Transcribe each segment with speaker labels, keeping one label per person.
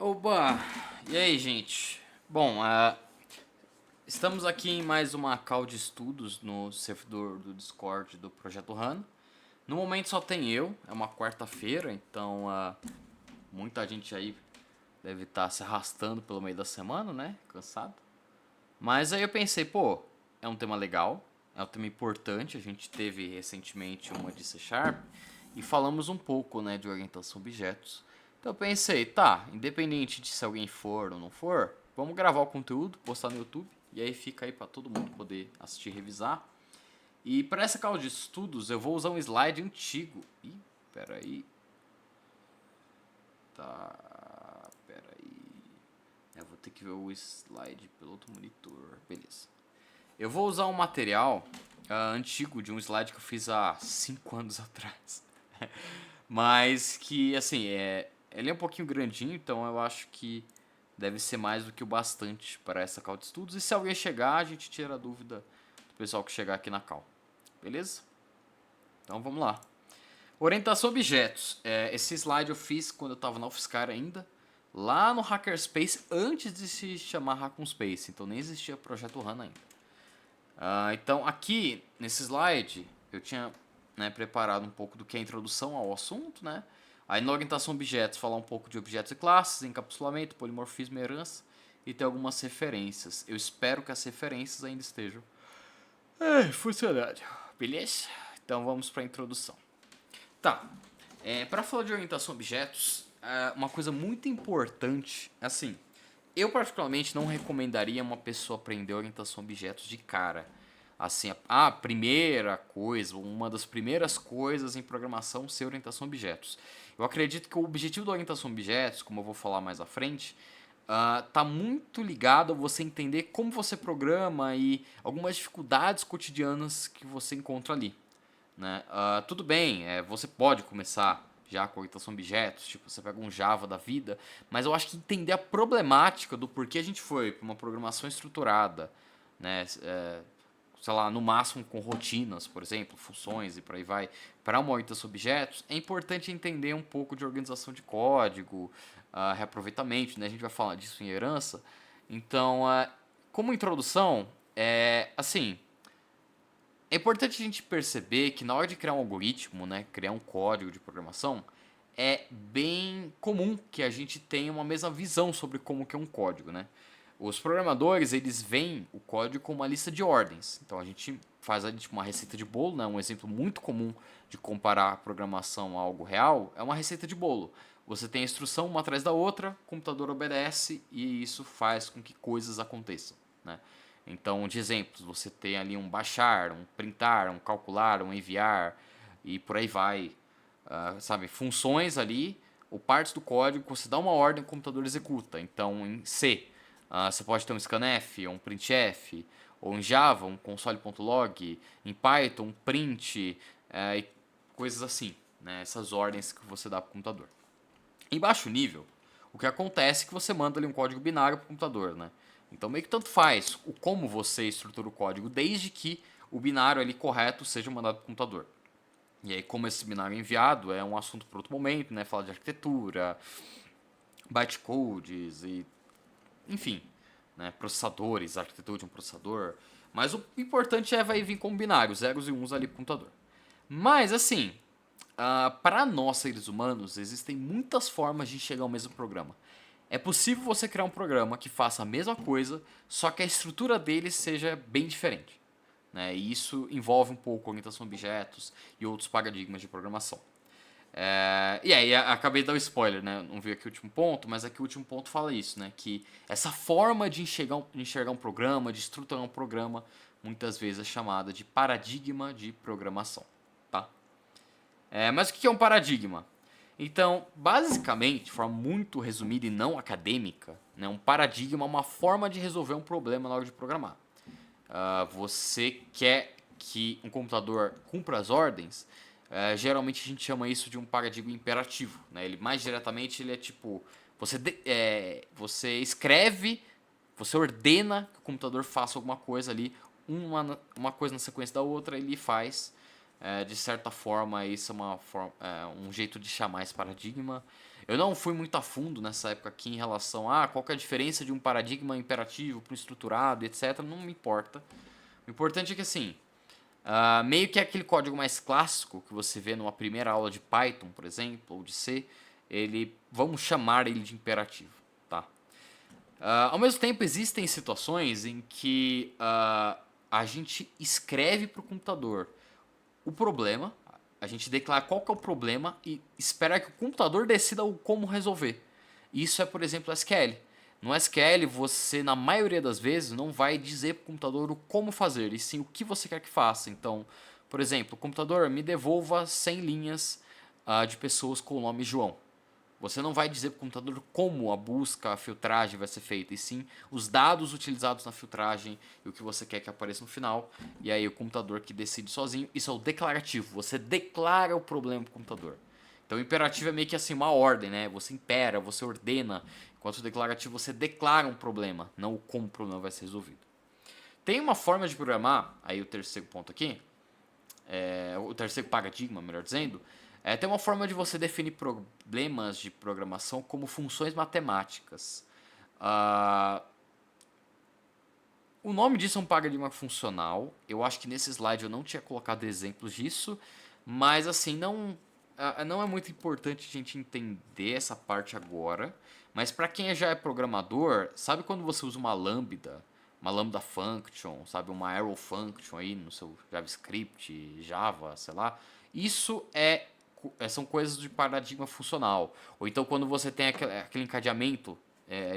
Speaker 1: Oba! E aí, gente? Bom, estamos aqui em mais uma call de estudos no servidor do Discord do Projeto Rano. No momento só tem eu, é uma quarta-feira, então muita gente aí deve estar se arrastando pelo meio da semana, né? Cansado. Mas aí eu pensei, pô, é um tema legal, é um tema importante. A gente teve recentemente uma de C Sharp e falamos um pouco, né, de orientação a objetos. Então eu pensei, tá, independente de se alguém for ou não for, vamos gravar o conteúdo, postar no YouTube e aí fica aí para todo mundo poder assistir e revisar. E para essa call de estudos eu vou usar um slide antigo. Ih, peraí. Tá, peraí. Eu vou ter que ver o slide pelo outro monitor. Beleza. Eu vou usar um material antigo de um slide que eu fiz há 5 anos atrás. Mas que, assim, ele é um pouquinho grandinho, então eu acho que deve ser mais do que o bastante para essa call de estudos. E se alguém chegar, a gente tira a dúvida do pessoal que chegar aqui na call. Beleza? Então vamos lá. Orientação a objetos. Esse slide eu fiz quando eu estava na UFSCar ainda. Lá no Hackerspace, antes de se chamar Hackerspace. Então nem existia Projeto HANA ainda. Então, aqui nesse slide, eu tinha, né, preparado um pouco do que é a introdução ao assunto, né? Aí na orientação a objetos, falar um pouco de objetos e classes, encapsulamento, polimorfismo e herança, e ter algumas referências. Eu espero que as referências ainda estejam funcionando. Beleza? Então vamos para a introdução. Tá. Para falar de orientação a objetos, uma coisa muito importante, assim, eu particularmente não recomendaria uma pessoa aprender orientação a objetos de cara. Assim, a primeira coisa, uma das primeiras coisas em programação ser orientação a objetos. Eu acredito que o objetivo da orientação a objetos, como eu vou falar mais à frente, tá muito ligado a você entender como você programa e algumas dificuldades cotidianas que você encontra ali, né? Tudo bem, você pode começar já com orientação a objetos, tipo, você pega um Java da vida, mas eu acho que entender a problemática do porquê a gente foi para uma programação estruturada, né? Sei lá, no máximo com rotinas, por exemplo, funções e por aí vai, para uma orientação a objetos, é importante entender um pouco de organização de código, reaproveitamento, né? A gente vai falar disso em herança. Então, como introdução, assim, é importante a gente perceber que na hora de criar um algoritmo, né, criar um código de programação, é bem comum que a gente tenha uma mesma visão sobre como que é um código, né? Os programadores, eles veem o código como uma lista de ordens. Então a gente faz ali, tipo, uma receita de bolo, né? Um exemplo muito comum de comparar a programação a algo real é uma receita de bolo. Você tem a instrução uma atrás da outra, o computador obedece e isso faz com que coisas aconteçam, né? Então, de exemplos, você tem ali um baixar, um printar, um calcular, um enviar e por aí vai. Sabe, funções ali, ou partes do código, você dá uma ordem, o computador executa. Então, em C, você pode ter um scanf, ou um printf, ou em Java, um console.log, em Python, um print, e coisas assim, né? Essas ordens que você dá para o computador. Em baixo nível, o que acontece é que você manda ali um código binário para o computador, né? Então meio que tanto faz o como você estrutura o código, desde que o binário ali correto seja mandado para o computador. E aí, como esse binário é enviado, é um assunto para outro momento, né? Falar de arquitetura, bytecodes e, enfim, né? Processadores, arquitetura de um processador. Mas o importante vai vir com binários, zeros e uns ali para o computador. Mas, assim, para nós, seres humanos, existem muitas formas de chegar ao mesmo programa. É possível você criar um programa que faça a mesma coisa, só que a estrutura dele seja bem diferente, né? E isso envolve um pouco orientação a objetos e outros paradigmas de programação. E aí, acabei de dar um spoiler, né? Não vi aqui o último ponto, mas aqui o último ponto fala isso, né? Que essa forma de enxergar um programa, de estruturar um programa, muitas vezes é chamada de paradigma de programação, tá? Mas o que é um paradigma? Então, basicamente, de forma muito resumida e não acadêmica, né, um paradigma é uma forma de resolver um problema na hora de programar. Você quer que um computador cumpra as ordens, geralmente a gente chama isso de um paradigma imperativo. Né? Ele mais diretamente ele é tipo, você escreve, você ordena que o computador faça alguma coisa ali, uma coisa na sequência da outra, ele faz De certa forma, isso é um jeito de chamar esse paradigma. Eu não fui muito a fundo nessa época aqui em relação a qual que é a diferença de um paradigma imperativo para um estruturado, etc. Não me importa. O importante é que assim, meio que é aquele código mais clássico que você vê numa primeira aula de Python, por exemplo, ou de C, vamos chamar ele de imperativo, tá? Ao mesmo tempo, existem situações em que a gente escreve para o computador o problema, a gente declara qual que é o problema e espera que o computador decida como resolver. Isso é, por exemplo, SQL. No SQL, você, na maioria das vezes, não vai dizer para o computador o como fazer, e sim o que você quer que faça. Então, por exemplo, computador, me devolva 100 linhas de pessoas com o nome João. Você não vai dizer para o computador como a busca, a filtragem vai ser feita, e sim os dados utilizados na filtragem e o que você quer que apareça no final. E aí o computador que decide sozinho. Isso é o declarativo. Você declara o problema para o computador. Então o imperativo é meio que assim uma ordem, né? Você impera, você ordena. Enquanto o declarativo você declara um problema, não o como o problema vai ser resolvido. Tem uma forma de programar, aí o terceiro ponto aqui, o terceiro paradigma, melhor dizendo, tem uma forma de você definir problemas de programação como funções matemáticas. Ah, o nome disso é um paradigma funcional. Eu acho que nesse slide eu não tinha colocado exemplos disso, mas assim, não é muito importante a gente entender essa parte agora. Mas para quem já é programador, sabe quando você usa uma lambda function, sabe, uma arrow function aí no seu JavaScript, Java, sei lá? Isso são coisas de paradigma funcional. Ou então quando você tem aquele encadeamento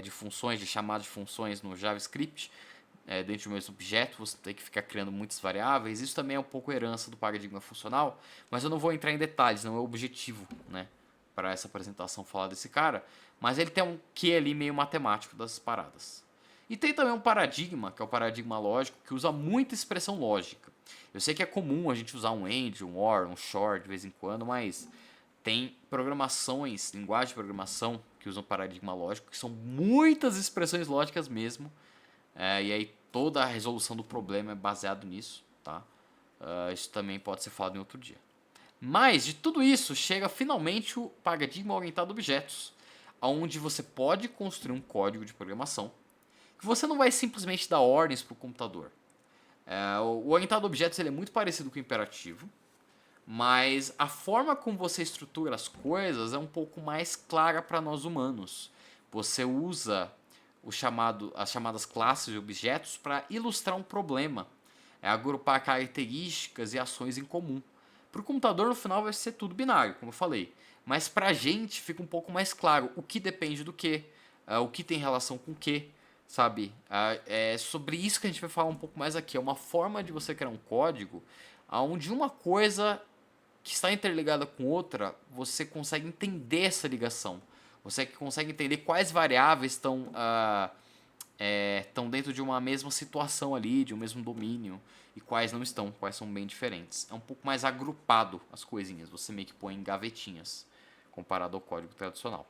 Speaker 1: de funções, de chamadas de funções no JavaScript, dentro de um mesmo objeto, você tem que ficar criando muitas variáveis. Isso também é um pouco herança do paradigma funcional, mas eu não vou entrar em detalhes, não é o objetivo, né, para essa apresentação falar desse cara, mas ele tem um quê ali meio matemático das paradas. E tem também um paradigma, que é o paradigma lógico, que usa muita expressão lógica. Eu sei que é comum a gente usar um AND, um OR, um SHOR de vez em quando, mas tem programações, linguagem de programação que usam paradigma lógico, que são muitas expressões lógicas mesmo, e aí toda a resolução do problema é baseado nisso, tá? Isso também pode ser falado em outro dia. Mas de tudo isso chega finalmente o paradigma orientado a objetos, onde você pode construir um código de programação que você não vai simplesmente dar ordens para o computador. O orientado a objetos ele é muito parecido com o imperativo, mas a forma como você estrutura as coisas é um pouco mais clara para nós humanos. Você usa as chamadas classes de objetos para ilustrar um problema, agrupar características e ações em comum. Para o computador, no final, vai ser tudo binário, como eu falei. Mas para a gente fica um pouco mais claro o que depende do que, o que tem relação com o que, sabe? É sobre isso que a gente vai falar um pouco mais aqui. É uma forma de você criar um código onde uma coisa que está interligada com outra, você consegue entender essa ligação. Você consegue entender quais variáveis estão dentro de uma mesma situação ali, de um mesmo domínio, e quais não estão, quais são bem diferentes. É um pouco mais agrupado as coisinhas, você meio que põe em gavetinhas, comparado ao código tradicional.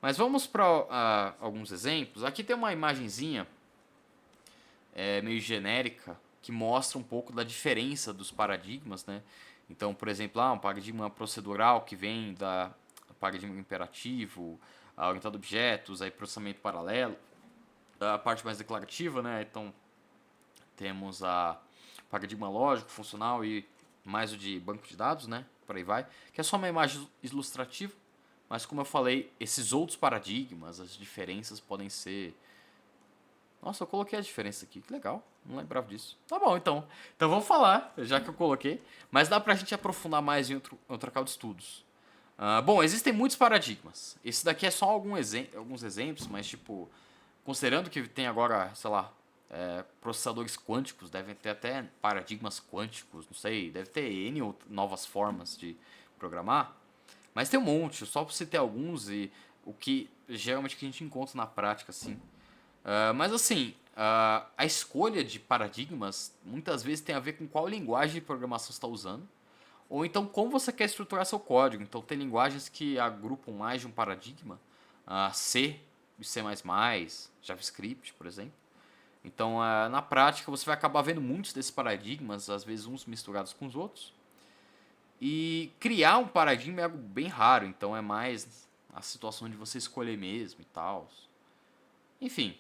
Speaker 1: Mas vamos para alguns exemplos. Aqui tem uma imagenzinha meio genérica que mostra um pouco da diferença dos paradigmas, né? Então, por exemplo, um paradigma procedural que vem da paradigma imperativo, orientado a objetos, aí processamento paralelo, a parte mais declarativa, né? Então, temos a paradigma lógico, funcional e mais o de banco de dados, né? Por aí vai, que é só uma imagem ilustrativa, mas como eu falei, esses outros paradigmas, as diferenças podem ser. Nossa, eu coloquei a diferença aqui, que legal, não lembrava disso. Tá bom, então. Então vamos falar, já que eu coloquei, mas dá pra gente aprofundar mais em outro caldo de estudos. Bom, existem muitos paradigmas. Esse daqui é só alguns exemplos, mas tipo, considerando que tem agora, sei lá, processadores quânticos, devem ter até paradigmas quânticos, não sei, deve ter N novas formas de programar, mas tem um monte, só pra citar alguns e o que geralmente que a gente encontra na prática, assim. Mas assim, a escolha de paradigmas muitas vezes tem a ver com qual linguagem de programação você está usando, ou então como você quer estruturar seu código. Então tem linguagens que agrupam mais de um paradigma, C, C++, JavaScript, por exemplo. Então, na prática, você vai acabar vendo muitos desses paradigmas, às vezes uns misturados com os outros. E criar um paradigma é algo bem raro, então é mais a situação de você escolher mesmo e tal. Enfim,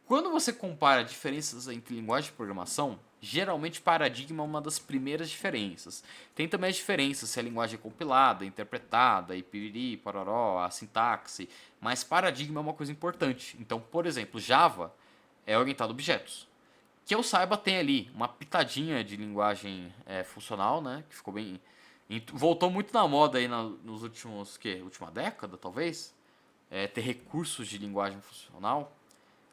Speaker 1: quando você compara diferenças entre linguagem de programação, geralmente paradigma é uma das primeiras diferenças. Tem também as diferenças se a linguagem é compilada, interpretada, e piriri, pororó, a sintaxe, mas paradigma é uma coisa importante. Então, por exemplo, Java é orientado a objetos. Que eu saiba, tem ali uma pitadinha de linguagem funcional, né? Que ficou bem. Voltou muito na moda aí nos últimos. Que? Última década, talvez? Ter recursos de linguagem funcional.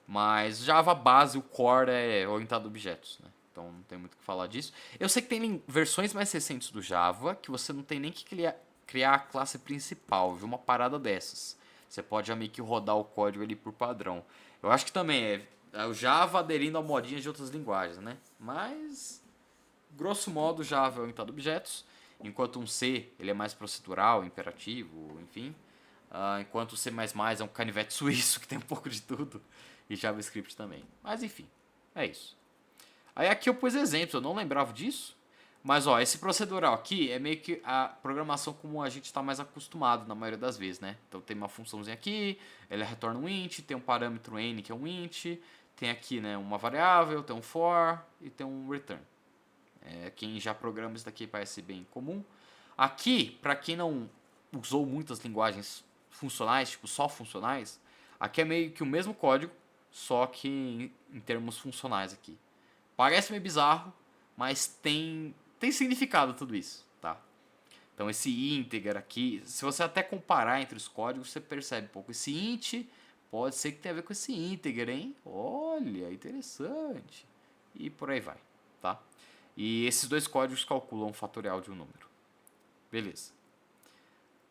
Speaker 1: Mas Java base, o core é orientado a objetos, né? Então não tem muito o que falar disso. Eu sei que tem versões mais recentes do Java que você não tem nem que criar a classe principal, viu? Uma parada dessas. Você pode já meio que rodar o código ali por padrão. Eu acho que também é o Java aderindo a modinhas de outras linguagens, né? Mas, grosso modo, Java é orientado a objetos, enquanto um C ele é mais procedural, imperativo, enfim. Enquanto o C++ é um canivete suíço que tem um pouco de tudo. E JavaScript também. Mas enfim, é isso. Aí aqui eu pus exemplos, eu não lembrava disso. Mas ó, esse procedural aqui é meio que a programação como a gente está mais acostumado na maioria das vezes, né? Então tem uma funçãozinha aqui, ela retorna um int, tem um parâmetro n que é um int, tem aqui né, uma variável, tem um for e tem um return. Quem já programa isso daqui parece bem comum. Aqui, para quem não usou muitas linguagens funcionais, tipo só funcionais, aqui é meio que o mesmo código, só que em termos funcionais aqui. Parece meio bizarro, mas tem significado tudo isso, tá? Então esse integer aqui, se você até comparar entre os códigos, você percebe um pouco. Esse int pode ser que tenha a ver com esse integer, hein? Olha, interessante. E por aí vai, tá? E esses dois códigos calculam o fatorial de um número. Beleza.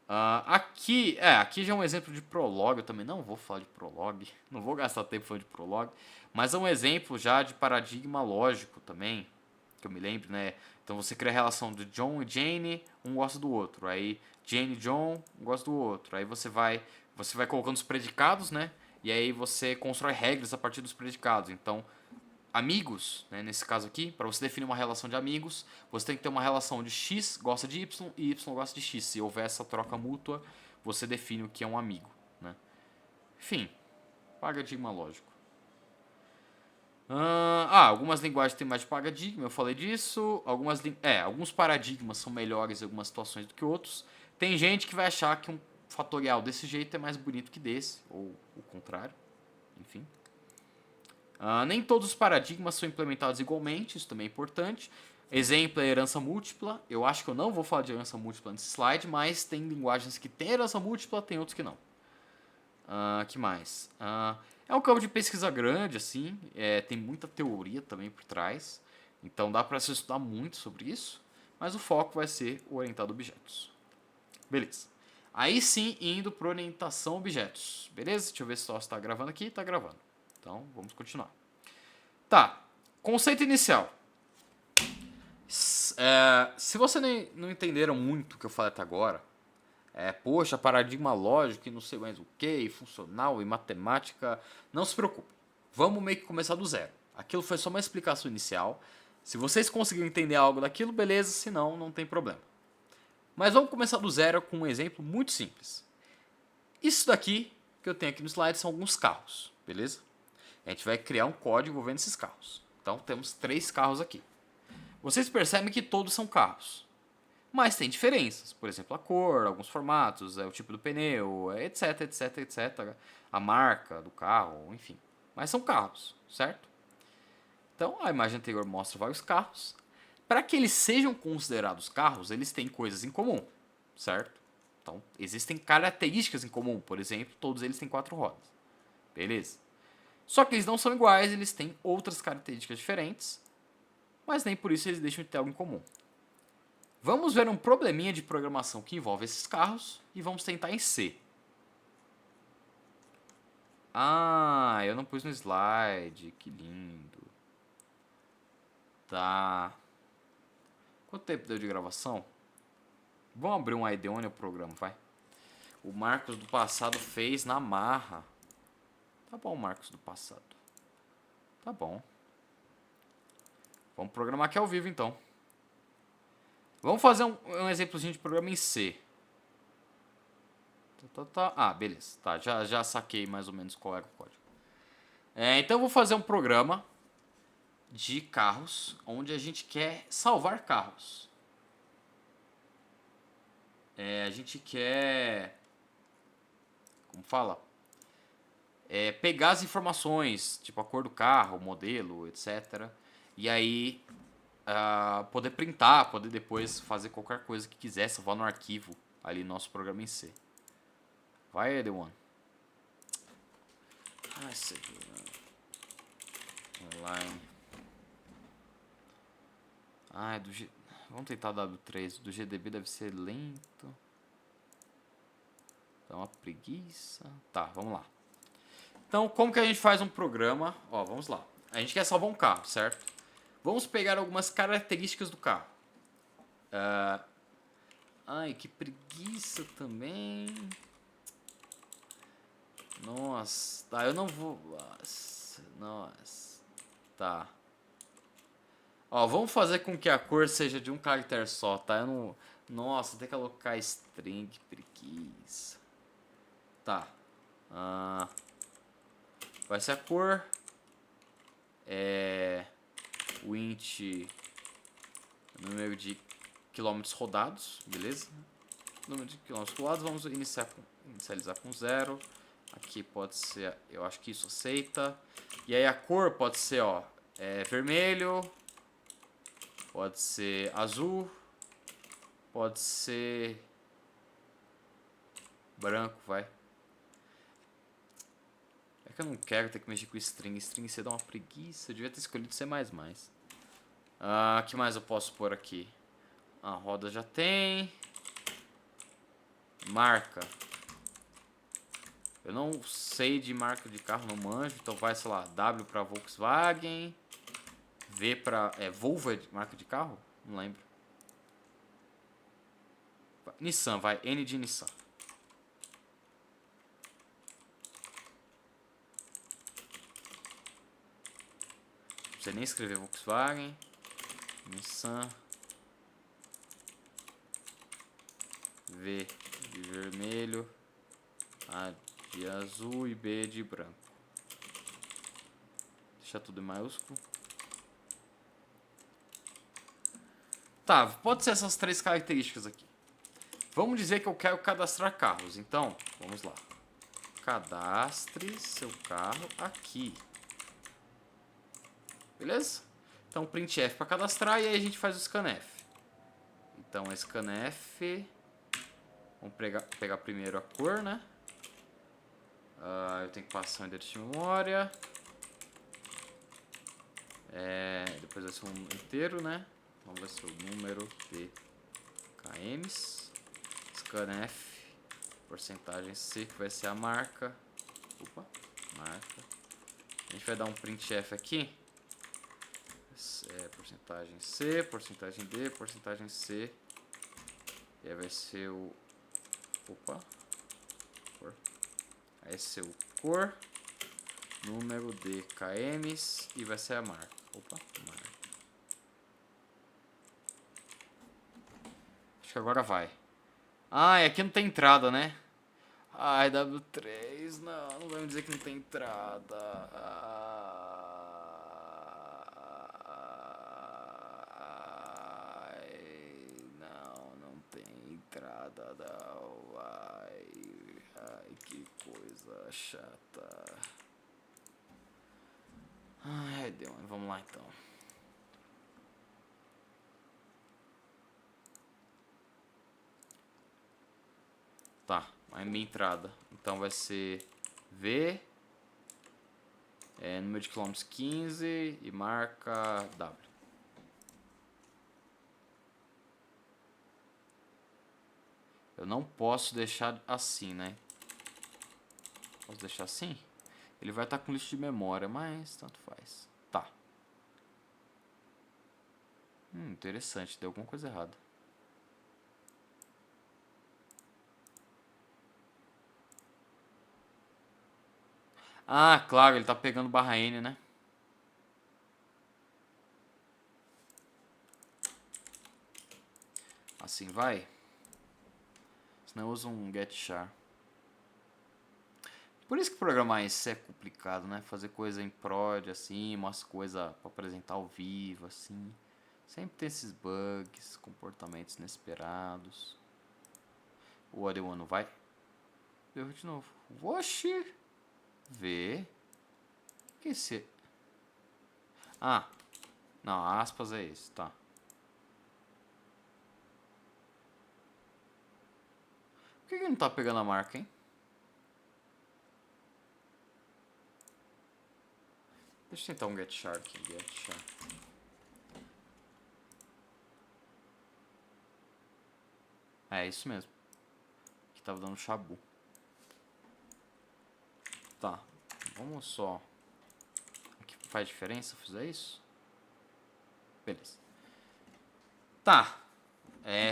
Speaker 1: Aqui já é um exemplo de Prolog, eu também não vou falar de Prolog, não vou gastar tempo falando de Prolog, mas é um exemplo já de paradigma lógico também, que eu me lembro, né? Então você cria a relação de John e Jane, um gosta do outro, aí Jane e John, um gosta do outro, aí você vai colocando os predicados, né? E aí você constrói regras a partir dos predicados, então amigos, né, nesse caso aqui, para você definir uma relação de amigos, você tem que ter uma relação de X gosta de Y e Y gosta de X. Se houver essa troca mútua, você define o que é um amigo. Né? Enfim, paradigma lógico. Algumas linguagens têm mais de paradigma, eu falei disso. Alguns paradigmas são melhores em algumas situações do que outros. Tem gente que vai achar que um fatorial desse jeito é mais bonito que desse, ou o contrário. Enfim. Nem todos os paradigmas são implementados igualmente, isso também é importante. Exemplo é herança múltipla. Eu acho que eu não vou falar de herança múltipla nesse slide, mas tem linguagens que têm herança múltipla, tem outros que não. Que mais? É um campo de pesquisa grande, assim. Tem muita teoria também por trás. Então dá para se estudar muito sobre isso. Mas o foco vai ser o orientado a objetos. Beleza. Aí sim, indo para orientação a objetos. Beleza? Deixa eu ver se o está gravando aqui. Está gravando. Então, vamos continuar. Tá, conceito inicial. Se você não entenderam muito o que eu falei até agora, poxa, paradigma lógico e não sei mais o que, funcional e matemática, não se preocupe. Vamos meio que começar do zero. Aquilo foi só uma explicação inicial. Se vocês conseguiram entender algo daquilo, beleza, se não, não tem problema. Mas vamos começar do zero com um exemplo muito simples. Isso daqui que eu tenho aqui no slide são alguns carros, beleza? A gente vai criar um código envolvendo esses carros. Então temos 3 carros aqui. Vocês percebem que todos são carros. Mas tem diferenças. Por exemplo, a cor, alguns formatos, o tipo do pneu, etc, etc, etc. A marca do carro, enfim. Mas são carros, certo? Então a imagem anterior mostra vários carros. Para que eles sejam considerados carros, eles têm coisas em comum, certo? Então existem características em comum. Por exemplo, todos eles têm 4 rodas. Beleza? Só que eles não são iguais, eles têm outras características diferentes, mas nem por isso eles deixam de ter algo em comum. Vamos ver um probleminha de programação que envolve esses carros e vamos tentar em C. Eu não pus no slide, que lindo. Tá. Quanto tempo deu de gravação? Vamos abrir um Ideone o programa, vai. O Marcos do passado fez na marra. Tá bom, Marcos do passado. Tá bom. Vamos programar aqui ao vivo, então. Vamos fazer um exemplozinho de programa em C. Ah, beleza. Tá, já saquei mais ou menos qual era o código. Então eu vou fazer um programa de carros onde a gente quer salvar carros. A gente quer... Como fala? Pegar as informações, tipo a cor do carro, o modelo, etc. E aí poder printar, poder depois fazer qualquer coisa que quiser, salvar no arquivo ali no nosso programa em C. Vai, The One. Esse aqui, online. Vamos tentar W3. Do GDB deve ser lento. Dá uma preguiça. Tá, vamos lá. Então, como que a gente faz um programa? Ó, vamos lá. A gente quer salvar um carro, certo? Vamos pegar algumas características do carro. Ai, que preguiça também. Nossa, tá, eu não vou... Nossa, tá. Ó, vamos fazer com que a cor seja de um caractere só, tá? Eu não... Nossa, tem que alocar string, preguiça. Tá. Vai ser a cor. O int número de quilômetros rodados, beleza? Número de quilômetros rodados, vamos inicializar com 0. Aqui pode ser, eu acho que isso aceita. E aí a cor pode ser, ó, vermelho, pode ser azul, pode ser branco, vai. É que eu não quero ter que mexer com string. String você dá uma preguiça. Eu devia ter escolhido C++. Que mais eu posso pôr aqui? A roda já tem. Marca. Eu não sei de marca de carro, não manjo. Então vai, sei lá, W pra Volkswagen. V pra... Volvo é marca de carro? Não lembro. Nissan, vai. N de Nissan. Não precisa nem escrever Volkswagen. Nissan. V de vermelho. A de azul e B de branco. Deixa tudo em maiúsculo. Tá, pode ser essas três características aqui. Vamos dizer que eu quero cadastrar carros. Então, vamos lá. Cadastre seu carro aqui. Beleza? Então, printf para cadastrar e aí a gente faz o scanf. Então, scanf... Vamos pegar primeiro a cor, né? Eu tenho que passar o endereço de memória. Depois vai ser um inteiro, né? Então vai ser o número de kms. Scanf. Porcentagem C, que vai ser a marca. Marca. A gente vai dar um printf aqui. Porcentagem C, porcentagem D, porcentagem C. E aí vai ser o... cor. Aí vai ser o cor. Número de kms. E vai ser a marca. Marca. Acho que agora vai. E aqui não tem entrada, né? Ai, W3, não vai me dizer que não tem entrada. Não tem entrada, não. Ai, que coisa chata. Ai, deu. Vamos lá então. Tá, a minha entrada. Então vai ser V, número de quilômetros 15 e marca W. Eu não posso deixar assim, né? Posso deixar assim? Ele vai estar com lixo de memória, mas tanto faz. Tá. Interessante, deu alguma coisa errada. Claro, ele tá pegando barra N, né? assim, vai. Senão eu uso um getchar. Por isso que programar em C é complicado, né? Fazer coisa em prod, assim, umas coisas pra apresentar ao vivo, assim. Sempre tem esses bugs, comportamentos inesperados. O AD1 não vai? Erro de novo. Oxi! V. O que é esse? Ah. Não, aspas é esse, tá. Por que não tá pegando a marca, hein? Deixa eu tentar um getchar aqui. Getchar. É isso mesmo. Que tava dando chabu. Tá. Vamos só. Aqui faz diferença se eu fizer isso? Beleza. Tá.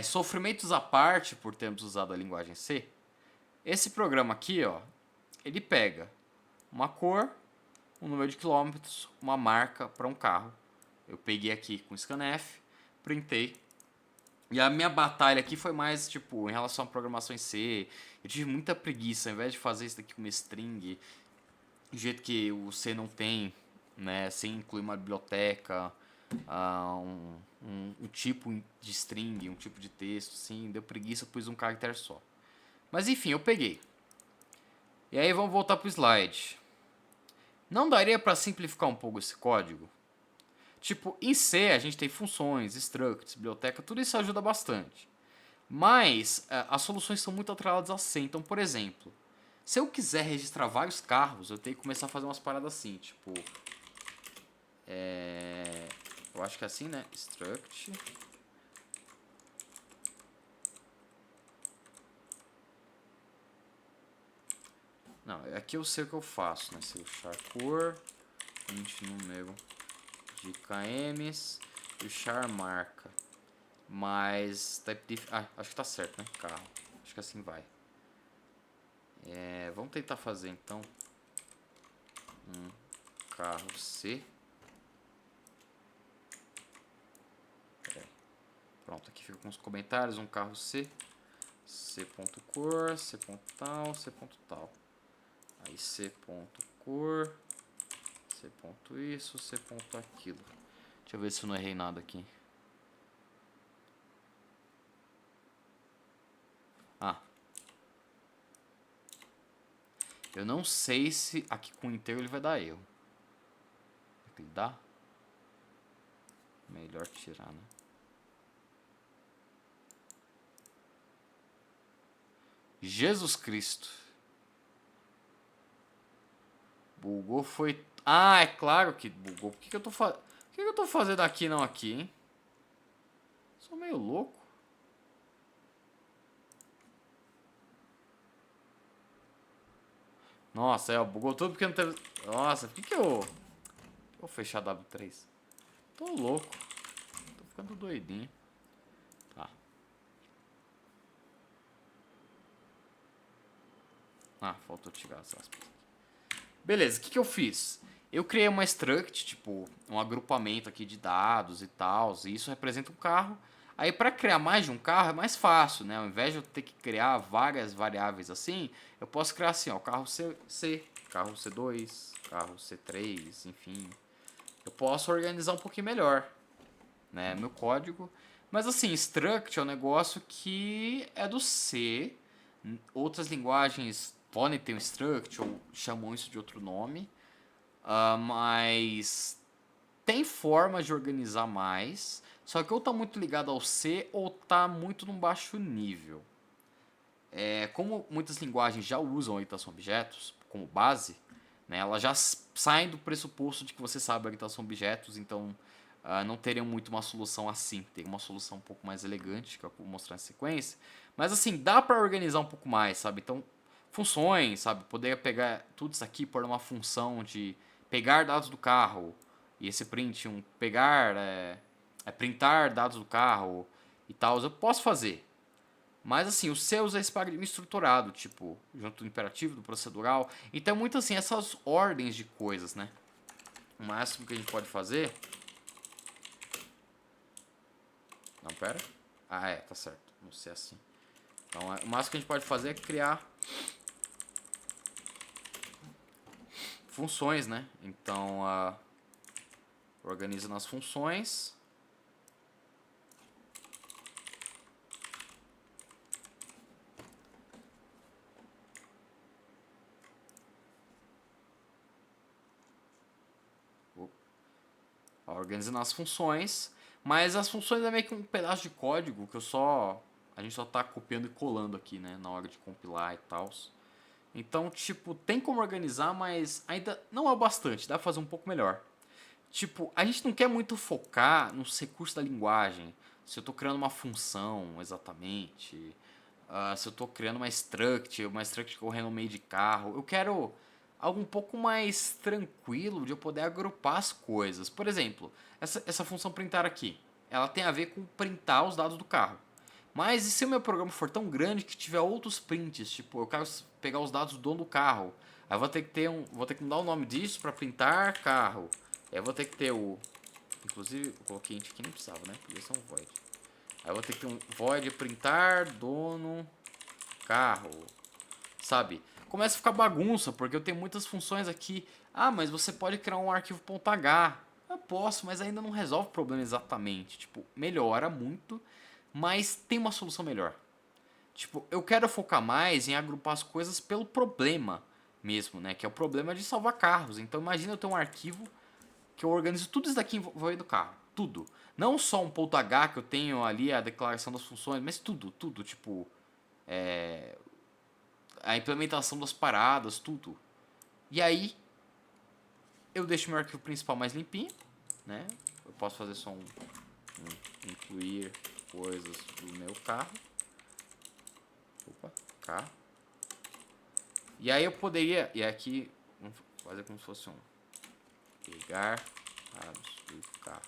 Speaker 1: Sofrimentos à parte por termos usado a linguagem C. Esse programa aqui, ó, ele pega uma cor, um número de quilômetros, uma marca para um carro. Eu peguei aqui com scanf, printei. E a minha batalha aqui foi mais, tipo, em relação à programação em C. Eu tive muita preguiça, ao invés de fazer isso daqui com uma string, do jeito que o C não tem, né, sem incluir uma biblioteca, um tipo de string, um tipo de texto, assim, deu preguiça, pus um caractere só. Mas enfim, eu peguei. E aí vamos voltar pro slide. Não daria para simplificar um pouco esse código? Tipo, em C a gente tem funções, structs, biblioteca, tudo isso ajuda bastante. Mas as soluções são muito atreladas a C. Então, por exemplo, se eu quiser registrar vários carros, eu tenho que começar a fazer umas paradas assim, tipo... eu acho que é assim, né? Struct. Não, aqui eu sei o que eu faço, né? Se eu char cor, int número de KMs e o char marca. Mas type acho que tá certo, né? Carro. Acho que assim vai. Vamos tentar fazer então um carro C. Pronto, aqui fica com os comentários, um carro C. C.cor, C.tal, C.tal. Aí C.cor, C.isso, C.aquilo. Deixa eu ver se eu não errei nada aqui. Eu não sei se aqui com o inteiro ele vai dar erro. Ele dá? Melhor tirar, né? Jesus Cristo. Bugou foi... Ah, é claro que bugou. Por que eu tô fazendo? Por que eu tô fazendo aqui não aqui, hein? Sou meio louco. Nossa, bugou tudo porque não teve... Nossa, por que eu... Vou fechar W3. Tô louco. Tô ficando doidinho. Tá. Faltou tirar as aspas. Beleza, o que eu fiz? Eu criei uma struct, tipo, um agrupamento aqui de dados e tal, e isso representa um carro. Aí para criar mais de um carro é mais fácil, né? Ao invés de eu ter que criar várias variáveis assim, eu posso criar assim, ó, carro C, carro C2, carro C3, enfim. Eu posso organizar um pouquinho melhor, né, meu código. Mas assim, struct é um negócio que é do C. Outras linguagens podem ter um struct ou chamam isso de outro nome. Mas tem formas de organizar mais, só que ou tá muito ligado ao C ou tá muito num baixo nível. Como muitas linguagens já usam orientação a objetos como base, né, elas já saem do pressuposto de que você sabe orientação a objetos, então não teriam muito uma solução assim. Tem uma solução um pouco mais elegante, que eu vou mostrar na sequência. Mas assim, dá para organizar um pouco mais, sabe? Então, funções, sabe? Poder pegar tudo isso aqui por uma função de pegar dados do carro, e esse print, pegar, printar dados do carro e tal, eu posso fazer. Mas assim, o C usa esse paradigma estruturado, tipo, junto do imperativo, do procedural. Então, muito assim, essas ordens de coisas, né? O máximo que a gente pode fazer... Não, pera. Tá certo. não ser assim. Então, o máximo que a gente pode fazer é criar funções, né? Então, organiza nas funções. Organiza nas funções. Mas as funções é meio que um pedaço de código que a gente só tá copiando e colando aqui, né? Na hora de compilar e tal. Então, tipo, tem como organizar, mas ainda não é o bastante. Dá pra fazer um pouco melhor. Tipo, a gente não quer muito focar nos recursos da linguagem. Se eu estou criando uma função, exatamente. Se eu estou criando uma struct correndo no meio de carro. Eu quero algo um pouco mais tranquilo de eu poder agrupar as coisas. Por exemplo, essa função printar aqui. Ela tem a ver com printar os dados do carro. Mas e se o meu programa for tão grande que tiver outros prints? Tipo, eu quero pegar os dados do dono do carro. Aí eu vou ter que mudar o nome disso para printar carro. Aí eu vou ter que ter o... Inclusive, eu coloquei int aqui, nem precisava, né? Podia ser um void. Aí eu vou ter que ter um void printar dono carro. Sabe? Começa a ficar bagunça, porque eu tenho muitas funções aqui. Ah, mas você pode criar um arquivo .h. Eu posso, mas ainda não resolve o problema exatamente. Tipo, melhora muito, mas tem uma solução melhor. Tipo, eu quero focar mais em agrupar as coisas pelo problema mesmo, né? Que é o problema de salvar carros. Então imagina eu ter um arquivo que eu organizo tudo isso daqui envolvendo o carro. Tudo. Não só um ponto H que eu tenho ali, a declaração das funções, mas tudo, tudo. Tipo, a implementação das paradas, tudo. E aí, eu deixo meu arquivo principal mais limpinho, né? Eu posso fazer só incluir coisas do meu carro. Opa, carro. E aí eu poderia, e aqui, vamos fazer como se fosse um pegar dados do carro.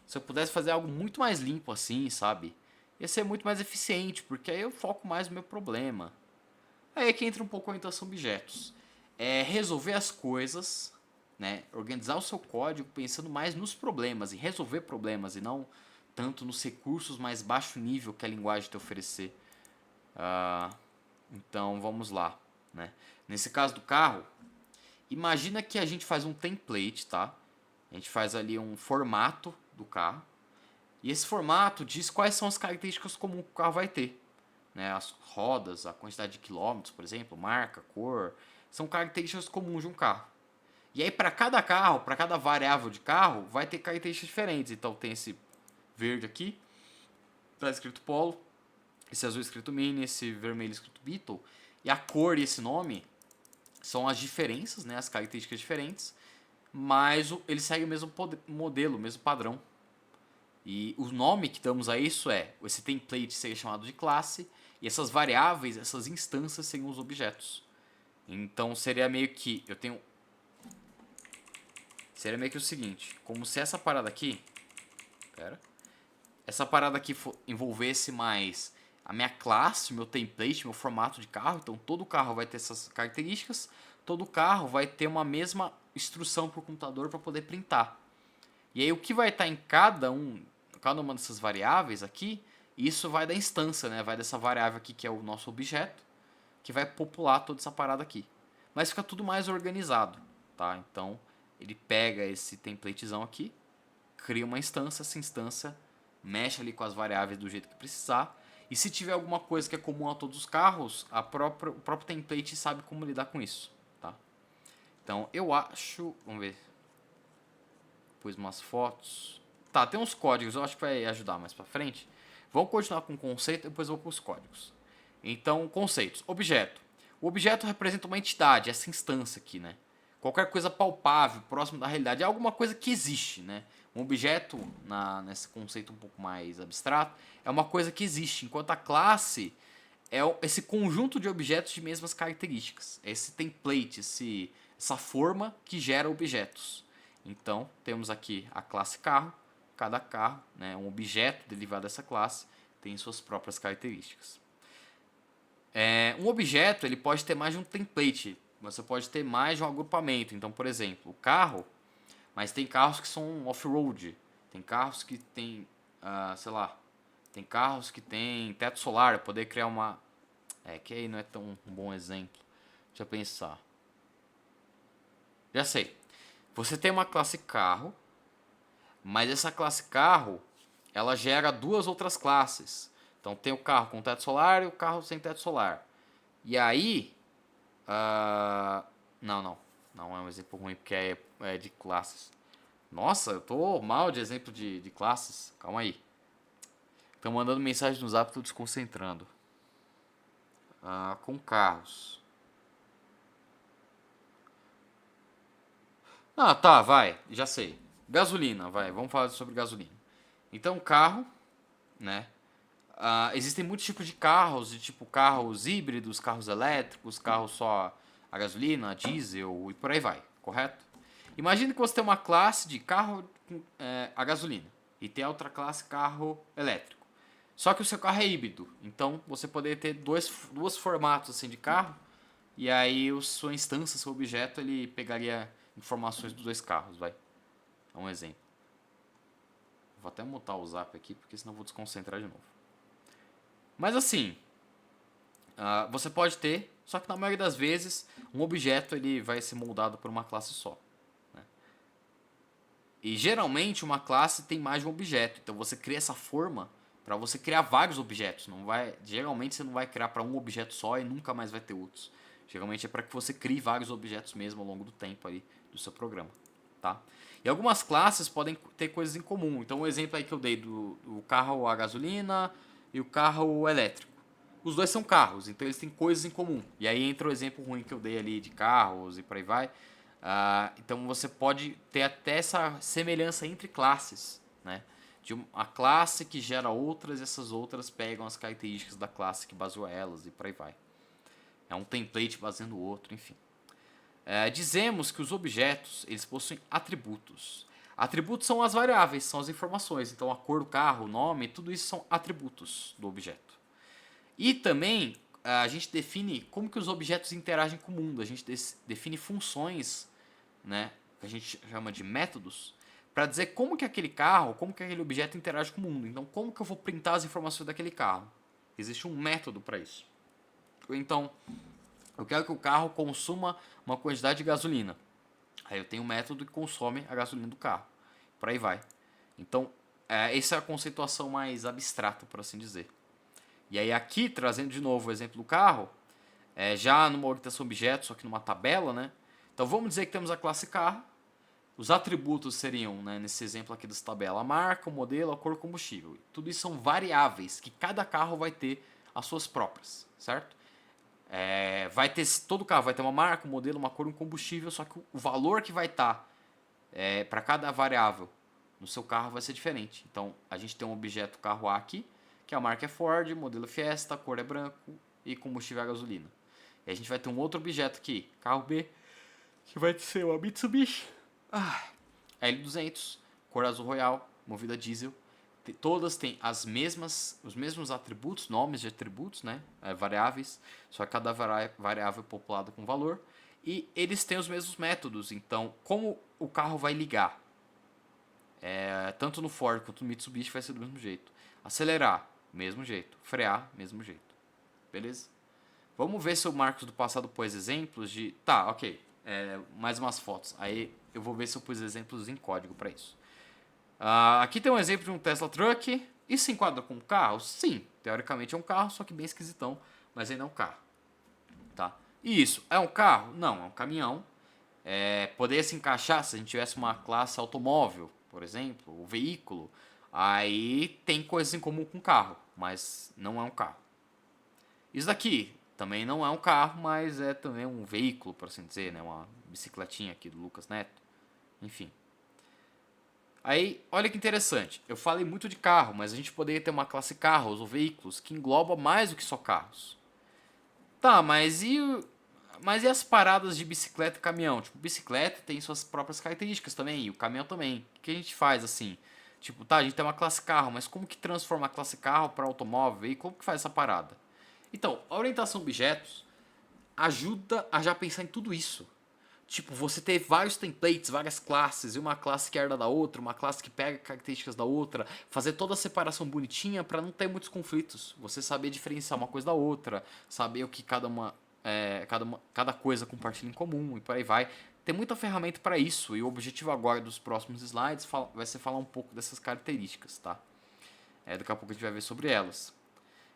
Speaker 1: Se eu pudesse fazer algo muito mais limpo assim, sabe? Ia ser muito mais eficiente, porque aí eu foco mais no meu problema. Aí é que entra um pouco a orientação objetos. É resolver as coisas, né? Organizar o seu código pensando mais nos problemas, em resolver problemas e não tanto nos recursos mais baixo nível que a linguagem te oferecer. Então vamos lá, né? Nesse caso do carro, imagina que a gente faz um template, tá? A gente faz ali um formato do carro. E esse formato diz quais são as características comuns que o carro vai ter. Né? As rodas, a quantidade de quilômetros, por exemplo, marca, cor. São características comuns de um carro. E aí, para cada carro, para cada variável de carro, vai ter características diferentes. Então, tem esse verde aqui, está escrito Polo, esse azul escrito Mini, esse vermelho escrito Beetle. E a cor e esse nome são as diferenças, né? As características diferentes. Mas ele segue o mesmo modelo, o mesmo padrão. E o nome que damos a isso é, esse template seria chamado de classe, e essas variáveis, essas instâncias seriam os objetos. Então seria meio que, seria meio que o seguinte, como se essa parada aqui, essa parada aqui envolvesse mais a minha classe, meu template, meu formato de carro, então todo carro vai ter essas características, todo carro vai ter uma mesma instrução para o computador para poder printar. E aí o que vai estar em cada uma dessas variáveis aqui, isso vai da instância, né? Vai dessa variável aqui que é o nosso objeto, que vai popular toda essa parada aqui. Mas fica tudo mais organizado, tá? Então ele pega esse templatezão aqui, cria uma instância, essa instância mexe ali com as variáveis do jeito que precisar. E se tiver alguma coisa que é comum a todos os carros, o próprio template sabe como lidar com isso, tá? Então eu acho, vamos ver, pus umas fotos. Tá, tem uns códigos, eu acho que vai ajudar mais pra frente. Vamos continuar com o conceito, depois eu vou para os códigos. Então, conceitos. Objeto. O objeto representa uma entidade, essa instância aqui, né? Qualquer coisa palpável, próximo da realidade, é alguma coisa que existe, né? Um objeto, nesse conceito um pouco mais abstrato, é uma coisa que existe, enquanto a classe é esse conjunto de objetos de mesmas características. É esse template, essa forma que gera objetos. Então, temos aqui a classe carro. Cada carro, né, um objeto derivado dessa classe, tem suas próprias características. Um objeto ele pode ter mais de um template. Você pode ter mais de um agrupamento. Então, por exemplo, o carro, mas tem carros que são off-road. Tem carros que tem, sei lá, Tem carros que tem teto solar, poder criar uma... que aí não é tão um bom exemplo. Deixa eu pensar. Já sei. Você tem uma classe carro, mas essa classe carro, ela gera duas outras classes. Então tem o carro com teto solar e o carro sem teto solar. E aí... não, não. Não é um exemplo ruim, porque é de classes. Nossa, eu tô mal de exemplo de classes. Calma aí. Estão mandando mensagem no zap, tô desconcentrando. Com carros. Tá, vai. Já sei. Gasolina, vai. Vamos falar sobre gasolina. Então, carro, né? Existem muitos tipos de carros, de tipo carros híbridos, carros elétricos, carros só a gasolina, a diesel e por aí vai, correto? Imagine que você tem uma classe de carro a gasolina e tem a outra classe carro elétrico. Só que o seu carro é híbrido, então você poderia ter dois formatos assim de carro e aí sua instância, seu objeto, ele pegaria informações dos dois carros, vai. É um exemplo. Vou até mutar o zap aqui porque senão eu vou desconcentrar de novo. Mas assim, você pode ter, só que na maioria das vezes um objeto ele vai ser moldado por uma classe só. Né? E geralmente uma classe tem mais de um objeto, então você cria essa forma para você criar vários objetos. Geralmente você não vai criar para um objeto só e nunca mais vai ter outros. Geralmente é para que você crie vários objetos mesmo ao longo do tempo aí do seu programa, tá? E algumas classes podem ter coisas em comum. Então, o exemplo aí que eu dei do carro a gasolina e o carro elétrico. Os dois são carros, então eles têm coisas em comum. E aí entra o exemplo ruim que eu dei ali de carros e por aí vai. Então você pode ter até essa semelhança entre classes, né? De uma classe que gera outras e essas outras pegam as características da classe que baseou elas e por aí vai. É um template baseando o outro, enfim. Dizemos que os objetos eles possuem atributos. Atributos são as variáveis, são as informações. Então a cor do carro, o nome, tudo isso são atributos do objeto. E também a gente define como que os objetos interagem com o mundo. A gente define funções, né, que a gente chama de métodos, para dizer como que aquele carro, como que aquele objeto interage com o mundo. Então como que eu vou printar as informações daquele carro? Existe um método para isso. Então, eu quero que o carro consuma uma quantidade de gasolina. Aí eu tenho um método que consome a gasolina do carro. Por aí vai. Então, essa é a conceituação mais abstrata, por assim dizer. E aí aqui, trazendo de novo o exemplo do carro, já numa orientação objeto, só que numa tabela, né? Então vamos dizer que temos a classe carro. Os atributos seriam, né, nesse exemplo aqui dessa tabela, a marca, o modelo, a cor, o combustível. Tudo isso são variáveis que cada carro vai ter as suas próprias, certo? Todo carro vai ter uma marca, um modelo, uma cor, um combustível, só que o valor que vai estar para cada variável no seu carro vai ser diferente. Então a gente tem um objeto carro A aqui, que a marca é Ford, modelo Fiesta, a cor é branco e combustível é gasolina. E a gente vai ter um outro objeto aqui, carro B, que vai ser uma Mitsubishi L200, cor azul royal, movida a diesel. Todas têm os mesmos atributos, nomes de atributos, né? Variáveis, só que cada variável é populada com valor. E eles têm os mesmos métodos, então como o carro vai ligar? Tanto no Ford quanto no Mitsubishi vai ser do mesmo jeito. Acelerar, mesmo jeito. Frear, mesmo jeito. Beleza? Vamos ver se o Marcos do passado pôs exemplos de... Tá, ok. Mais umas fotos. Aí eu vou ver se eu pus exemplos em código para isso. Aqui tem um exemplo de um Tesla Truck. Isso se enquadra como carro? Sim. Teoricamente é um carro, só que bem esquisitão. Mas ainda é um carro. Tá? E isso, é um carro? Não, é um caminhão. Poderia se encaixar se a gente tivesse uma classe automóvel, por exemplo, o veículo. Aí tem coisas em comum com o carro, mas não é um carro. Isso daqui também não é um carro, mas é também um veículo, por assim dizer, né? Uma bicicletinha aqui do Lucas Neto. Enfim. Aí, olha que interessante. Eu falei muito de carro, mas a gente poderia ter uma classe carros ou veículos que engloba mais do que só carros. Tá, mas e as paradas de bicicleta e caminhão? Tipo, bicicleta tem suas próprias características também, e o caminhão também. O que a gente faz assim? Tipo, tá, a gente tem uma classe carro, mas como que transforma a classe carro para automóvel e como que faz essa parada? Então, a orientação a objetos ajuda a já pensar em tudo isso. tipo, você ter vários templates, várias classes, e uma classe que herda da outra, uma classe que pega características da outra, fazer toda a separação bonitinha para não ter muitos conflitos. Você saber diferenciar uma coisa da outra, saber o que cada coisa compartilha em comum e por aí vai. Tem muita ferramenta para isso, e o objetivo agora dos próximos slides vai ser falar um pouco dessas características, tá? Daqui a pouco a gente vai ver sobre elas.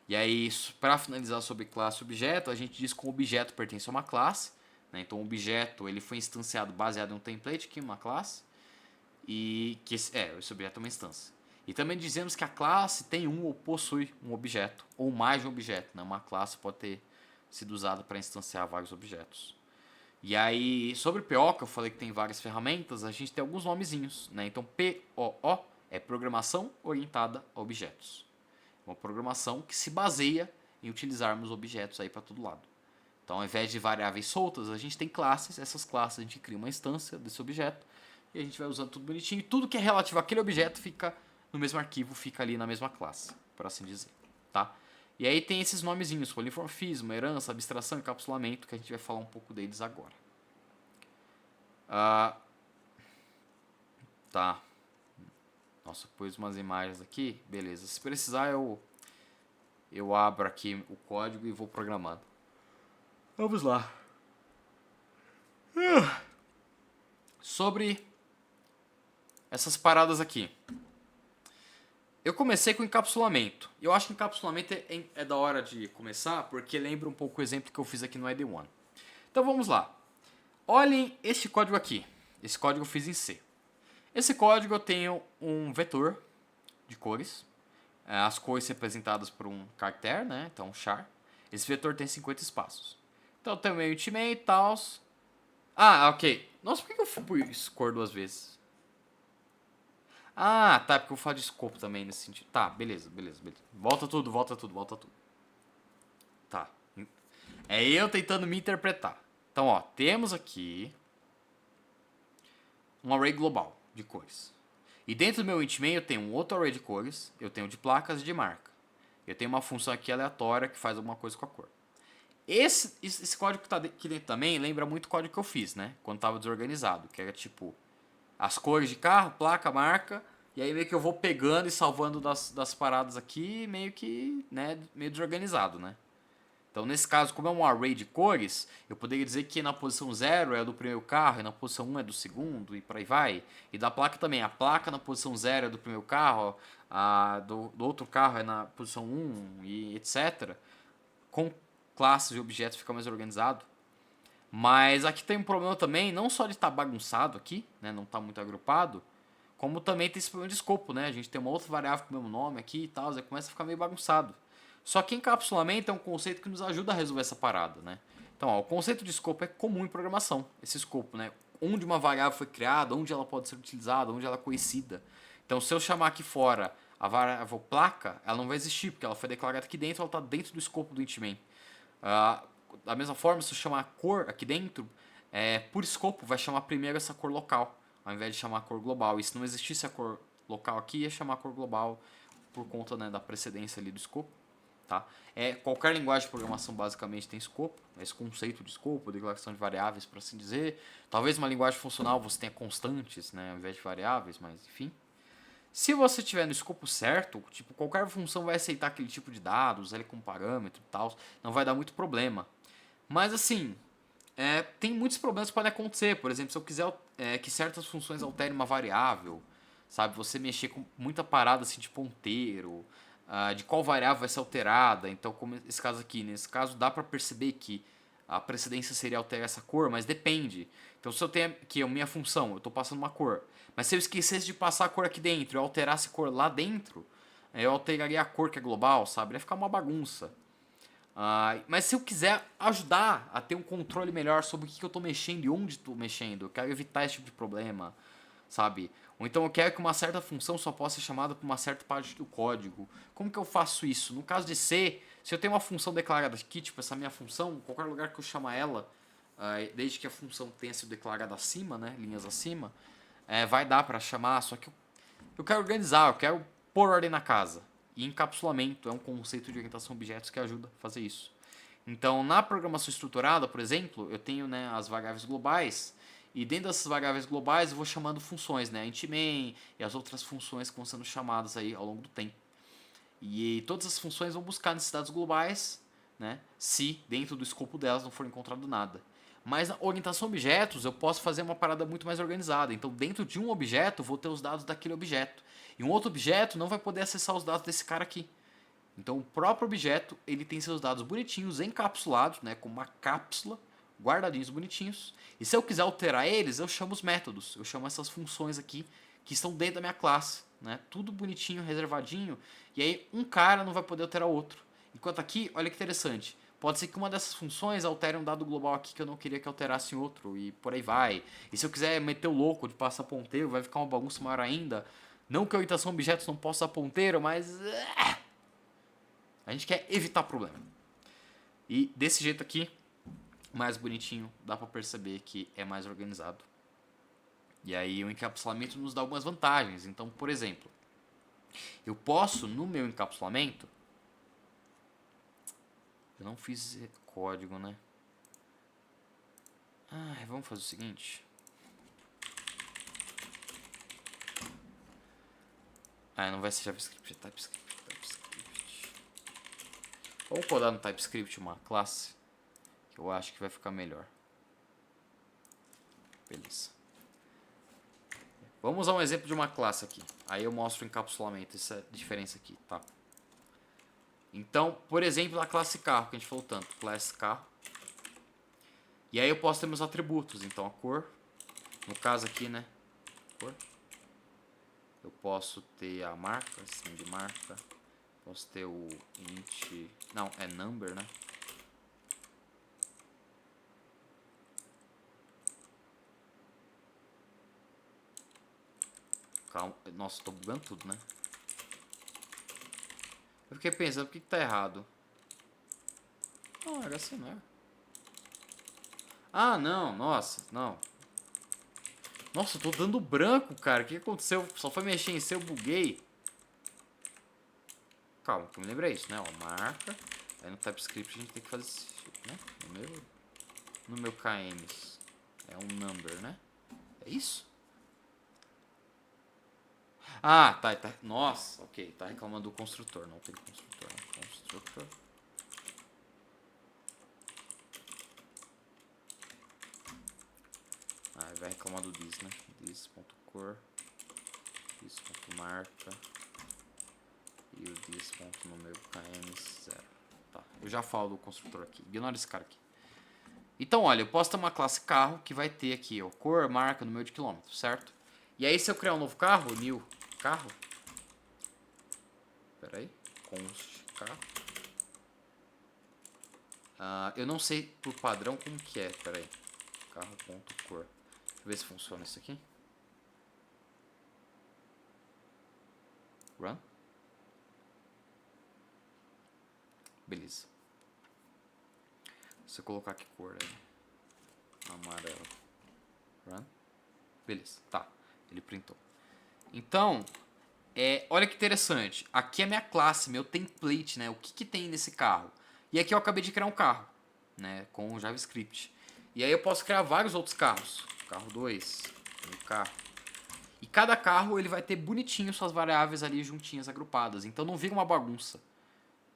Speaker 1: E aí, para finalizar sobre classe e objeto, a gente diz que o objeto pertence a uma classe, né? Então, o objeto ele foi instanciado baseado em um template aqui, uma classe, e que esse objeto é uma instância. E também dizemos que a classe tem um ou possui um objeto, ou mais de um objeto, né? Uma classe pode ter sido usada para instanciar vários objetos. E aí, sobre PO, que eu falei que tem várias ferramentas, a gente tem alguns nomezinhos, né? Então, POO é Programação Orientada a Objetos. Uma programação que se baseia em utilizarmos objetos aí para todo lado. Então, ao invés de variáveis soltas, a gente tem classes. Essas classes a gente cria uma instância desse objeto e a gente vai usando tudo bonitinho. E tudo que é relativo àquele objeto fica no mesmo arquivo, fica ali na mesma classe, por assim dizer, tá? E aí tem esses nomezinhos, polimorfismo, herança, abstração, encapsulamento, que a gente vai falar um pouco deles agora. Tá. Nossa, pus umas imagens aqui. Beleza. Se precisar, eu abro aqui o código e vou programando. Vamos lá. Sobre essas paradas aqui. Eu comecei com encapsulamento. Eu acho que encapsulamento é da hora de começar, porque lembra um pouco o exemplo que eu fiz aqui no ID1. Então vamos lá. Olhem este código aqui. Esse código eu fiz em C. Esse código eu tenho um vetor de cores. As cores representadas por um caractere, né? Então, char. Esse vetor tem 50 espaços. Então, eu tenho meu intimate e tal. Ah, ok. Nossa, por que eu pus cor duas vezes? Ah, tá, porque eu falo de escopo também nesse sentido. Tá, beleza. Volta tudo. Tá. É eu tentando me interpretar. Então, ó, temos aqui um array global de cores. E dentro do meu int_main eu tenho um outro array de cores, eu tenho de placas e de marca. Eu tenho uma função aqui aleatória que faz alguma coisa com a cor. Esse código que está aqui dentro também lembra muito o código que eu fiz, né? Quando estava desorganizado, que era tipo as cores de carro, placa, marca, e aí meio que eu vou pegando e salvando das paradas aqui, meio que, né, meio desorganizado, né? Então, nesse caso, como é um array de cores, eu poderia dizer que na posição 0 é do primeiro carro, e na posição 1 é do segundo, e por aí vai. E da placa também. A placa na posição 0 é do primeiro carro, a do outro carro é na posição 1, e etc. Com classes e objetos fica mais organizado. Mas aqui tem um problema também, não só de estar bagunçado aqui, né, não está muito agrupado, como também tem esse problema de escopo, né? A gente tem uma outra variável com o mesmo nome aqui e tal, aí começa a ficar meio bagunçado. Só que encapsulamento é um conceito que nos ajuda a resolver essa parada, né? Então, ó, o conceito de escopo é comum em programação, esse escopo, né? Onde uma variável foi criada, onde ela pode ser utilizada, onde ela é conhecida. Então, se eu chamar aqui fora a variável placa, ela não vai existir, porque ela foi declarada aqui dentro, ela está dentro do escopo do int_main. Da mesma forma, se eu chamar a cor aqui dentro, por escopo vai chamar primeiro essa cor local, ao invés de chamar a cor global. E se não existisse a cor local aqui, ia chamar a cor global por conta, né, da precedência ali do escopo. Tá? Qualquer linguagem de programação basicamente tem escopo, esse conceito de escopo, declaração de variáveis, por assim dizer. Talvez uma linguagem funcional você tenha constantes, né, ao invés de variáveis, mas enfim. Se você tiver no escopo certo, tipo, qualquer função vai aceitar aquele tipo de dados, ele com parâmetro e tal, não vai dar muito problema. Mas assim, tem muitos problemas que podem acontecer. Por exemplo, se eu quiser que certas funções alterem uma variável, sabe? Você mexer com muita parada assim de ponteiro, de qual variável vai ser alterada. Então, como esse caso aqui, nesse caso dá para perceber que a precedência seria alterar essa cor, mas depende. Então, se eu tenho aqui a minha função, eu estou passando uma cor, mas se eu esquecesse de passar a cor aqui dentro e eu alterasse a cor lá dentro, eu alteraria a cor que é global, sabe? Ia ficar uma bagunça. Mas se eu quiser ajudar a ter um controle melhor sobre o que eu estou mexendo e onde estou mexendo, eu quero evitar esse tipo de problema, sabe? Ou então eu quero que uma certa função só possa ser chamada por uma certa parte do código. Como que eu faço isso? No caso de C, se eu tenho uma função declarada aqui, tipo essa minha função, qualquer lugar que eu chamar ela, desde que a função tenha sido declarada acima, né, linhas acima, vai dar para chamar, só que eu quero organizar, eu quero pôr ordem na casa. E encapsulamento é um conceito de orientação a objetos que ajuda a fazer isso. Então, na programação estruturada, por exemplo, eu tenho, né, as variáveis globais, e dentro dessas variáveis globais eu vou chamando funções, né, int main e as outras funções que vão sendo chamadas aí ao longo do tempo. E todas as funções vão buscar nesses dados globais, né, se dentro do escopo delas não for encontrado nada. Mas na orientação a objetos eu posso fazer uma parada muito mais organizada. Então, dentro de um objeto, eu vou ter os dados daquele objeto. E um outro objeto não vai poder acessar os dados desse cara aqui. Então, o próprio objeto ele tem seus dados bonitinhos, encapsulados, né, com uma cápsula, guardadinhos bonitinhos. E se eu quiser alterar eles, eu chamo os métodos. Eu chamo essas funções aqui que estão dentro da minha classe. Né, tudo bonitinho, reservadinho. E aí, um cara não vai poder alterar o outro. Enquanto aqui, olha que interessante. Pode ser que uma dessas funções altere um dado global aqui que eu não queria que alterasse em outro. E por aí vai. E se eu quiser meter o louco de passar ponteiro, vai ficar uma bagunça maior ainda. Não que a orientação a objetos não possa dar ponteiro, mas... a gente quer evitar problema. E desse jeito aqui, mais bonitinho, dá para perceber que é mais organizado. E aí o encapsulamento nos dá algumas vantagens. Então, por exemplo, eu posso, no meu encapsulamento... Eu não fiz código, né? Vamos fazer o seguinte. Não vai ser JavaScript, é TypeScript. Vamos codar no TypeScript uma classe que eu acho que vai ficar melhor. Beleza. Vamos usar um exemplo de uma classe aqui. Aí eu mostro o encapsulamento, essa diferença aqui, tá? Então, por exemplo, a classe carro, que a gente falou tanto, classe carro. E aí eu posso ter meus atributos, então a cor, no caso aqui, né, cor. Eu posso ter a marca, assim, de marca. Posso ter o int, não, é number, né? Calma, nossa, tô bugando tudo, né? Eu fiquei pensando, por que tá errado? Não, era assim, não é? Não, nossa, não. Nossa, eu tô dando branco, cara. O que aconteceu? Só foi mexer em C, eu buguei. Calma, que eu me lembrei isso, né? Ó, marca. Aí no TypeScript a gente tem que fazer esse, né? No meu KMs. É um number, né? É isso? Tá. Nossa, ok. Tá reclamando do construtor. Não tem construtor. Construtor. Vai reclamar do this, né? This.cor. This.marca. E o this.número km0. Tá, eu já falo do construtor aqui. Ignora esse cara aqui. Então, olha, eu posso ter uma classe carro que vai ter aqui, ó, cor, marca, número de quilômetros, certo? E aí, se eu criar um novo carro, new carro. Pera aí. Const carro. Eu não sei por padrão como que é. Pera aí. Carro.cor. Deixa eu ver se funciona isso aqui. Run. Beleza. Se eu colocar aqui cor aí. Amarelo. Run. Beleza. Tá. Ele printou. Então, olha que interessante. Aqui é minha classe, meu template, né? O que tem nesse carro. E aqui eu acabei de criar um carro, né? Com o JavaScript. E aí eu posso criar vários outros carros. Carro 2, um carro. E cada carro ele vai ter bonitinho suas variáveis ali juntinhas, agrupadas. Então não vira uma bagunça.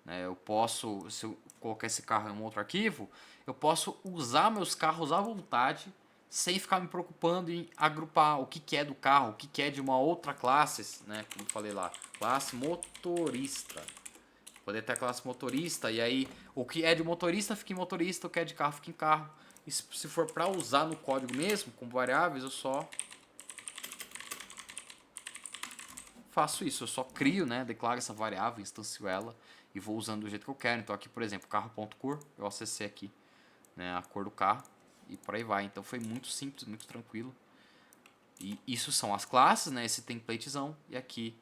Speaker 1: Né? Eu posso, se eu colocar esse carro em um outro arquivo, eu posso usar meus carros à vontade, sem ficar me preocupando em agrupar o que é do carro, o que é de uma outra classe, né? Como eu falei lá, classe motorista. Poder ter a classe motorista, e aí o que é de motorista fica em motorista, o que é de carro fica em carro. E se for para usar no código mesmo, com variáveis, eu só faço isso, eu só crio, né? Declaro essa variável, instancio ela e vou usando do jeito que eu quero. Então aqui, por exemplo, carro.cor, eu acessei aqui, né, a cor do carro e por aí vai. Então foi muito simples, muito tranquilo. E isso são as classes, né, esse templatezão, e aqui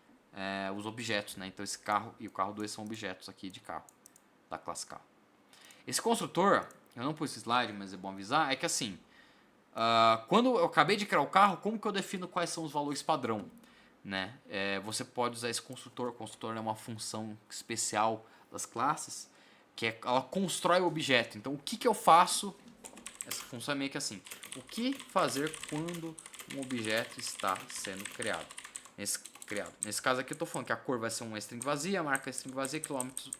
Speaker 1: os objetos, né? Então esse carro e o carro 2 são objetos aqui de carro, da classe carro. Esse construtor, eu não pus esse slide, mas é bom avisar, é que assim, quando eu acabei de criar o carro, como que eu defino quais são os valores padrão? Né? Você pode usar esse construtor. O construtor é uma função especial das classes ela constrói o objeto. Então, o que eu faço? Essa função é meio que assim. O que fazer quando um objeto está sendo criado? Nesse caso aqui eu estou falando que a cor vai ser uma string vazia, a marca string vazia, quilômetros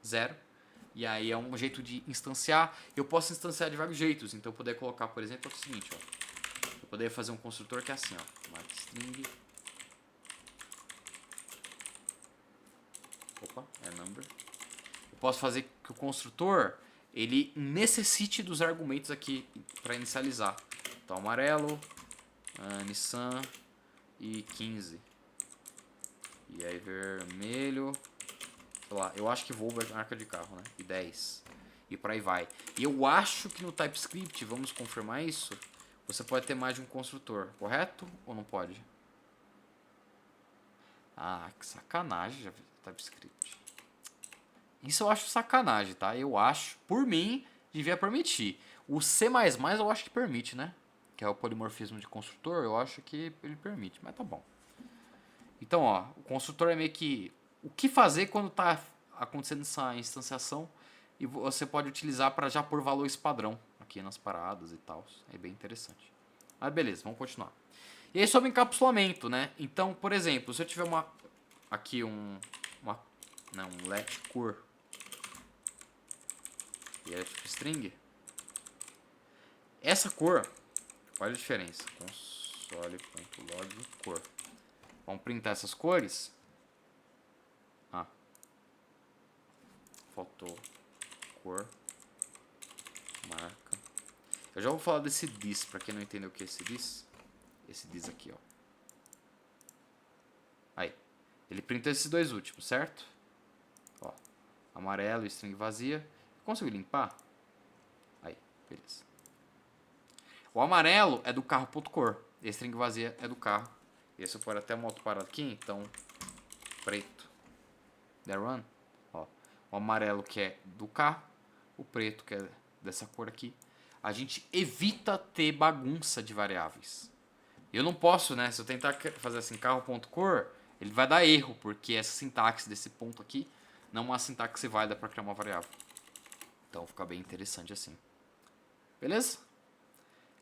Speaker 1: 0. E aí é um jeito de instanciar. Eu posso instanciar de vários jeitos. Então eu poder colocar, por exemplo, é o seguinte, ó. Eu poderia fazer um construtor que é assim, ó. Marca string. Opa, é number. Eu posso fazer que o construtor ele necessite dos argumentos aqui para inicializar. Então amarelo, Nissan e 15. E aí vermelho, sei lá, eu acho que Volvo é marca de carro, né? E 10. E por aí vai. E eu acho que no TypeScript, vamos confirmar isso, você pode ter mais de um construtor, correto? Ou não pode? Ah, que sacanagem, já TypeScript. Isso eu acho sacanagem, tá? Eu acho, por mim, devia permitir. O C++ eu acho que permite, né? Que é o polimorfismo de construtor, eu acho que ele permite, mas tá bom. Então, ó, o construtor é meio que o que fazer quando está acontecendo essa instanciação e você pode utilizar para já pôr valores padrão aqui nas paradas e tal. É bem interessante. Mas beleza, vamos continuar. E aí sobre encapsulamento, né? Então, por exemplo, se eu tiver aqui um let cor e é tipo string, essa cor, olha a diferença, console.log cor. Vamos printar essas cores. Faltou cor, marca. Eu já vou falar desse this, pra quem não entendeu o que é esse this. Esse this aqui, ó. Aí, ele printa esses dois últimos, certo? Ó, amarelo e string vazia. Consigo limpar? Aí, beleza. O amarelo é do carro.cor. E a string vazia é do carro. Esse eu pôr até uma outra parada aqui, então preto. There run. Ó, o amarelo que é do carro, o preto que é dessa cor aqui. A gente evita ter bagunça de variáveis. Eu não posso, né? Se eu tentar fazer assim, carro.cor, ele vai dar erro, porque essa sintaxe desse ponto aqui não é uma sintaxe válida para criar uma variável. Então fica bem interessante assim. Beleza?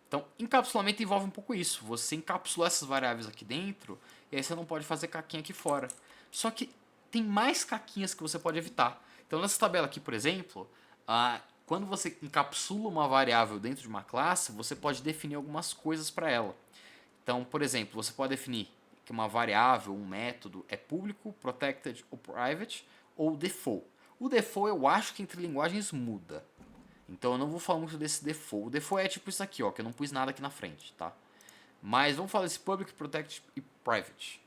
Speaker 1: Então, encapsulamento envolve um pouco isso. Você encapsula essas variáveis aqui dentro e aí você não pode fazer caquinha aqui fora. Só que tem mais caquinhas que você pode evitar. Então, nessa tabela aqui, por exemplo, quando você encapsula uma variável dentro de uma classe, você pode definir algumas coisas para ela. Então, por exemplo, você pode definir que uma variável, um método é público, protected ou private, ou default. O default eu acho que entre linguagens muda. Então eu não vou falar muito desse default. O default é tipo isso aqui, ó, que eu não pus nada aqui na frente, tá? Mas vamos falar desse public, protected e private.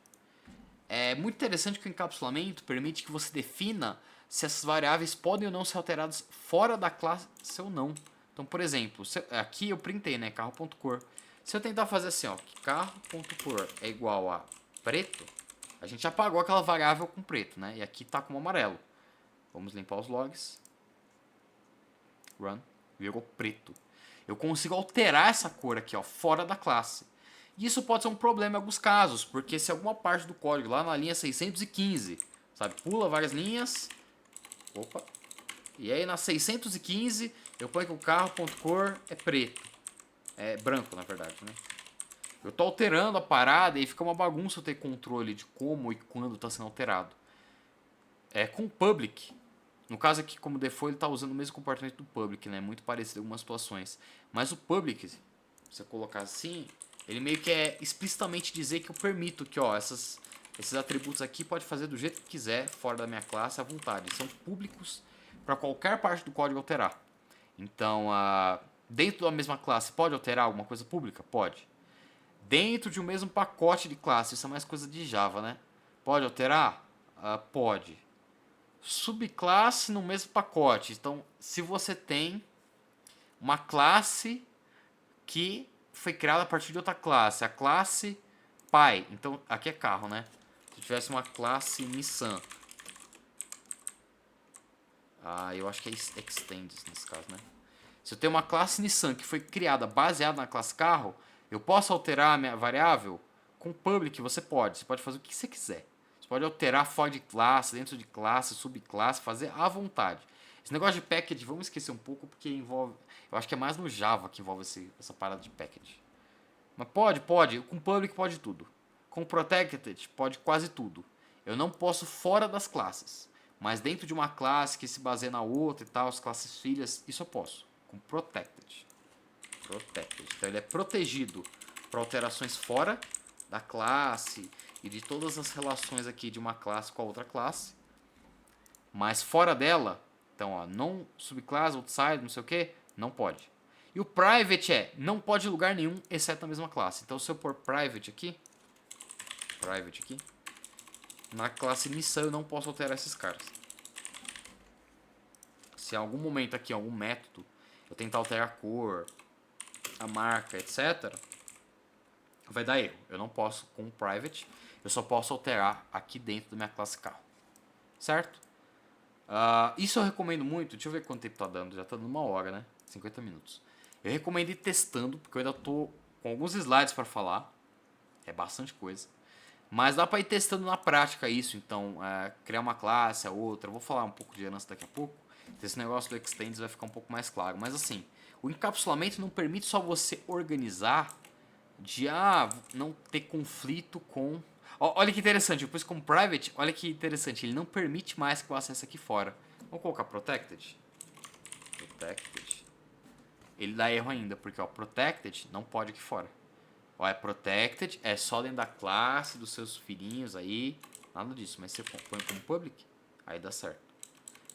Speaker 1: É muito interessante que o encapsulamento permite que você defina se essas variáveis podem ou não ser alteradas fora da classe ou não. Então, por exemplo, aqui eu printei, né, carro.cor. Se eu tentar fazer assim, ó, que carro.cor é igual a preto, a gente apagou aquela variável com preto, né? E aqui tá com amarelo. Vamos limpar os logs. Run. Virou preto. Eu consigo alterar essa cor aqui, ó, fora da classe. E isso pode ser um problema em alguns casos, porque se alguma parte do código lá na linha 615, sabe, pula várias linhas, opa, e aí na 615 eu ponho que o carro.cor é preto, é branco na verdade, né? Eu tô alterando a parada e fica uma bagunça eu ter controle de como e quando está sendo alterado. Com o public, no caso aqui como default ele está usando o mesmo comportamento do public, né? Muito parecido em algumas situações. Mas o public, se você colocar assim, ele meio que é explicitamente dizer que eu permito que, ó, esses atributos aqui pode fazer do jeito que quiser, fora da minha classe, à vontade. São públicos para qualquer parte do código alterar. Então, dentro da mesma classe, pode alterar alguma coisa pública? Pode. Dentro de um mesmo pacote de classe, isso é mais coisa de Java, né? Pode alterar? Pode. Subclasse no mesmo pacote. Então, se você tem uma classe que foi criada a partir de outra classe, a classe pai, então aqui é carro, né? Se tivesse uma classe Nissan, eu acho que é extends nesse caso, né? Se eu tenho uma classe Nissan que foi criada baseada na classe carro, eu posso alterar a minha variável? Com public você pode fazer o que você quiser. Você pode alterar fora de classe, dentro de classe, subclasse, fazer à vontade. Esse negócio de package, vamos esquecer um pouco, porque envolve... Eu acho que é mais no Java que envolve essa parada de package. Mas pode. Com public pode tudo. Com protected pode quase tudo. Eu não posso fora das classes. Mas dentro de uma classe que se baseia na outra e tal, as classes filhas, isso eu posso. Com protected. Então ele é protegido para alterações fora da classe e de todas as relações aqui de uma classe com a outra classe. Mas fora dela, então, ó, não subclasse, outside, não sei o que, não pode. E o private não pode em lugar nenhum, exceto na mesma classe. Então, se eu pôr private aqui, na classe missão eu não posso alterar esses caras. Se em algum momento aqui, algum método, eu tentar alterar a cor, a marca, etc., vai dar erro. Eu não posso com o private, eu só posso alterar aqui dentro da minha classe carro. Certo? Isso eu recomendo muito. Deixa eu ver quanto tempo tá dando. Já tá dando 1 hora, né? 50 minutos. Eu recomendo ir testando, porque eu ainda tô com alguns slides para falar. É bastante coisa. Mas dá para ir testando na prática isso. Então, criar uma classe, a outra. Eu vou falar um pouco de herança daqui a pouco. Esse negócio do Extends vai ficar um pouco mais claro. Mas assim, o encapsulamento não permite só você organizar de não ter conflito com... Olha que interessante, depois com private, olha que interessante, ele não permite mais que eu acesse aqui fora. Vamos colocar protected. Ele dá erro ainda, porque protected não pode aqui fora. É protected, é só dentro da classe dos seus filhinhos aí, nada disso, mas você põe como public, aí dá certo.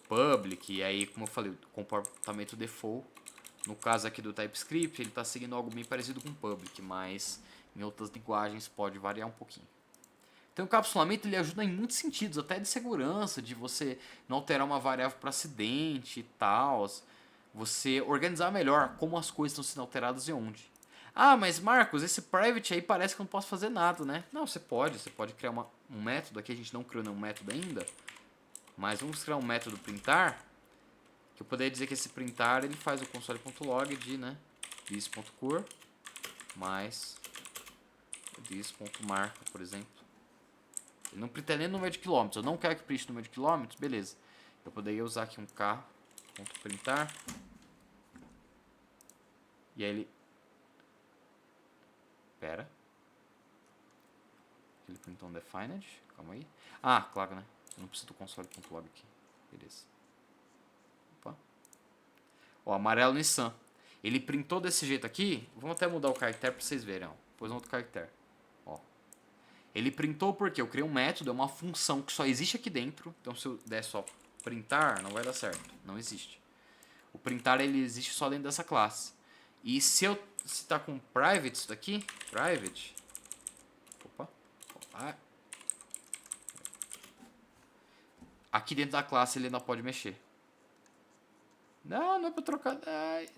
Speaker 1: Public, e aí como eu falei, o comportamento default, no caso aqui do TypeScript, ele está seguindo algo bem parecido com public, mas em outras linguagens pode variar um pouquinho. Então o encapsulamento ele ajuda em muitos sentidos, até de segurança, de você não alterar uma variável para acidente e tal, você organizar melhor como as coisas estão sendo alteradas e onde. Mas Marcos, esse private aí parece que eu não posso fazer nada, né? Não, você pode criar um método, aqui a gente não criou nenhum método ainda, mas vamos criar um método printar, que eu poderia dizer que esse printar ele faz o console.log de, né, this.cur mais this.marca, por exemplo. Ele não printa nem número de quilômetros. Eu não quero que printe número de quilômetros, beleza. Eu poderia usar aqui um carro.printar. E aí ele... Pera. Ele printou um defined. Calma aí. Claro, né? Eu não preciso do console.log aqui. Beleza. Opa. Amarelo Nissan. Ele printou desse jeito aqui. Vamos até mudar o caractere para vocês verem. Depois um outro caractere. Ele printou porque eu criei um método, é uma função que só existe aqui dentro. Então se eu der só printar, não vai dar certo. Não existe. O printar ele existe só dentro dessa classe. E se tá com private isso daqui, private. Opa. Aqui dentro da classe ele ainda pode mexer. Não é pra trocar.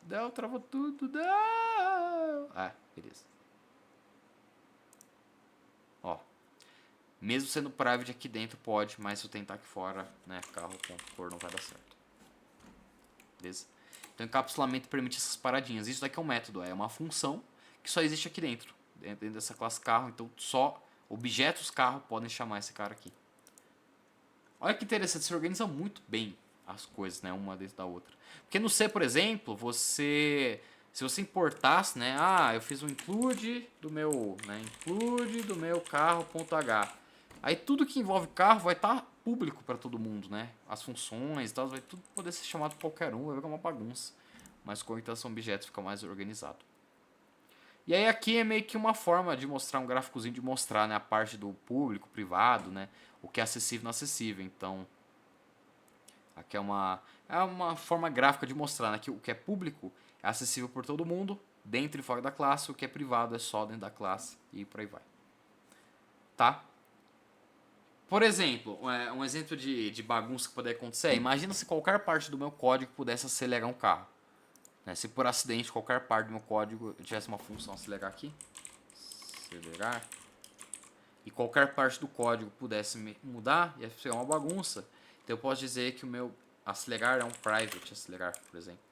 Speaker 1: Não, travou tudo. Não. Beleza. Mesmo sendo private aqui dentro pode, mas se eu tentar aqui fora, né, carro.cor não vai dar certo. Beleza? Então encapsulamento permite essas paradinhas. Isso daqui é um método, é uma função que só existe aqui dentro dessa classe carro, então só objetos carro podem chamar esse cara aqui. Olha que interessante, você organiza muito bem as coisas, né, uma dentro da outra. Porque no C, por exemplo, se você importasse, né, eu fiz um include do meu carro.h. Aí tudo que envolve carro vai estar público para todo mundo, né? As funções e tal, vai tudo poder ser chamado por qualquer um, vai ficar uma bagunça. Mas com orientação a objetos fica mais organizado. E aí aqui é meio que uma forma de mostrar, um gráficozinho de mostrar, né, a parte do público, privado, né? O que é acessível e não acessível. Então, aqui é uma forma gráfica de mostrar, né, que o que é público é acessível por todo mundo, dentro e fora da classe, o que é privado é só dentro da classe e por aí vai. Tá? Por exemplo, um exemplo de bagunça que poderia acontecer, imagina se qualquer parte do meu código pudesse acelerar um carro. Né? Se por acidente qualquer parte do meu código eu tivesse uma função acelerar aqui, acelerar, e qualquer parte do código pudesse mudar, ia ser uma bagunça. Então eu posso dizer que o meu acelerar é um private acelerar, por exemplo.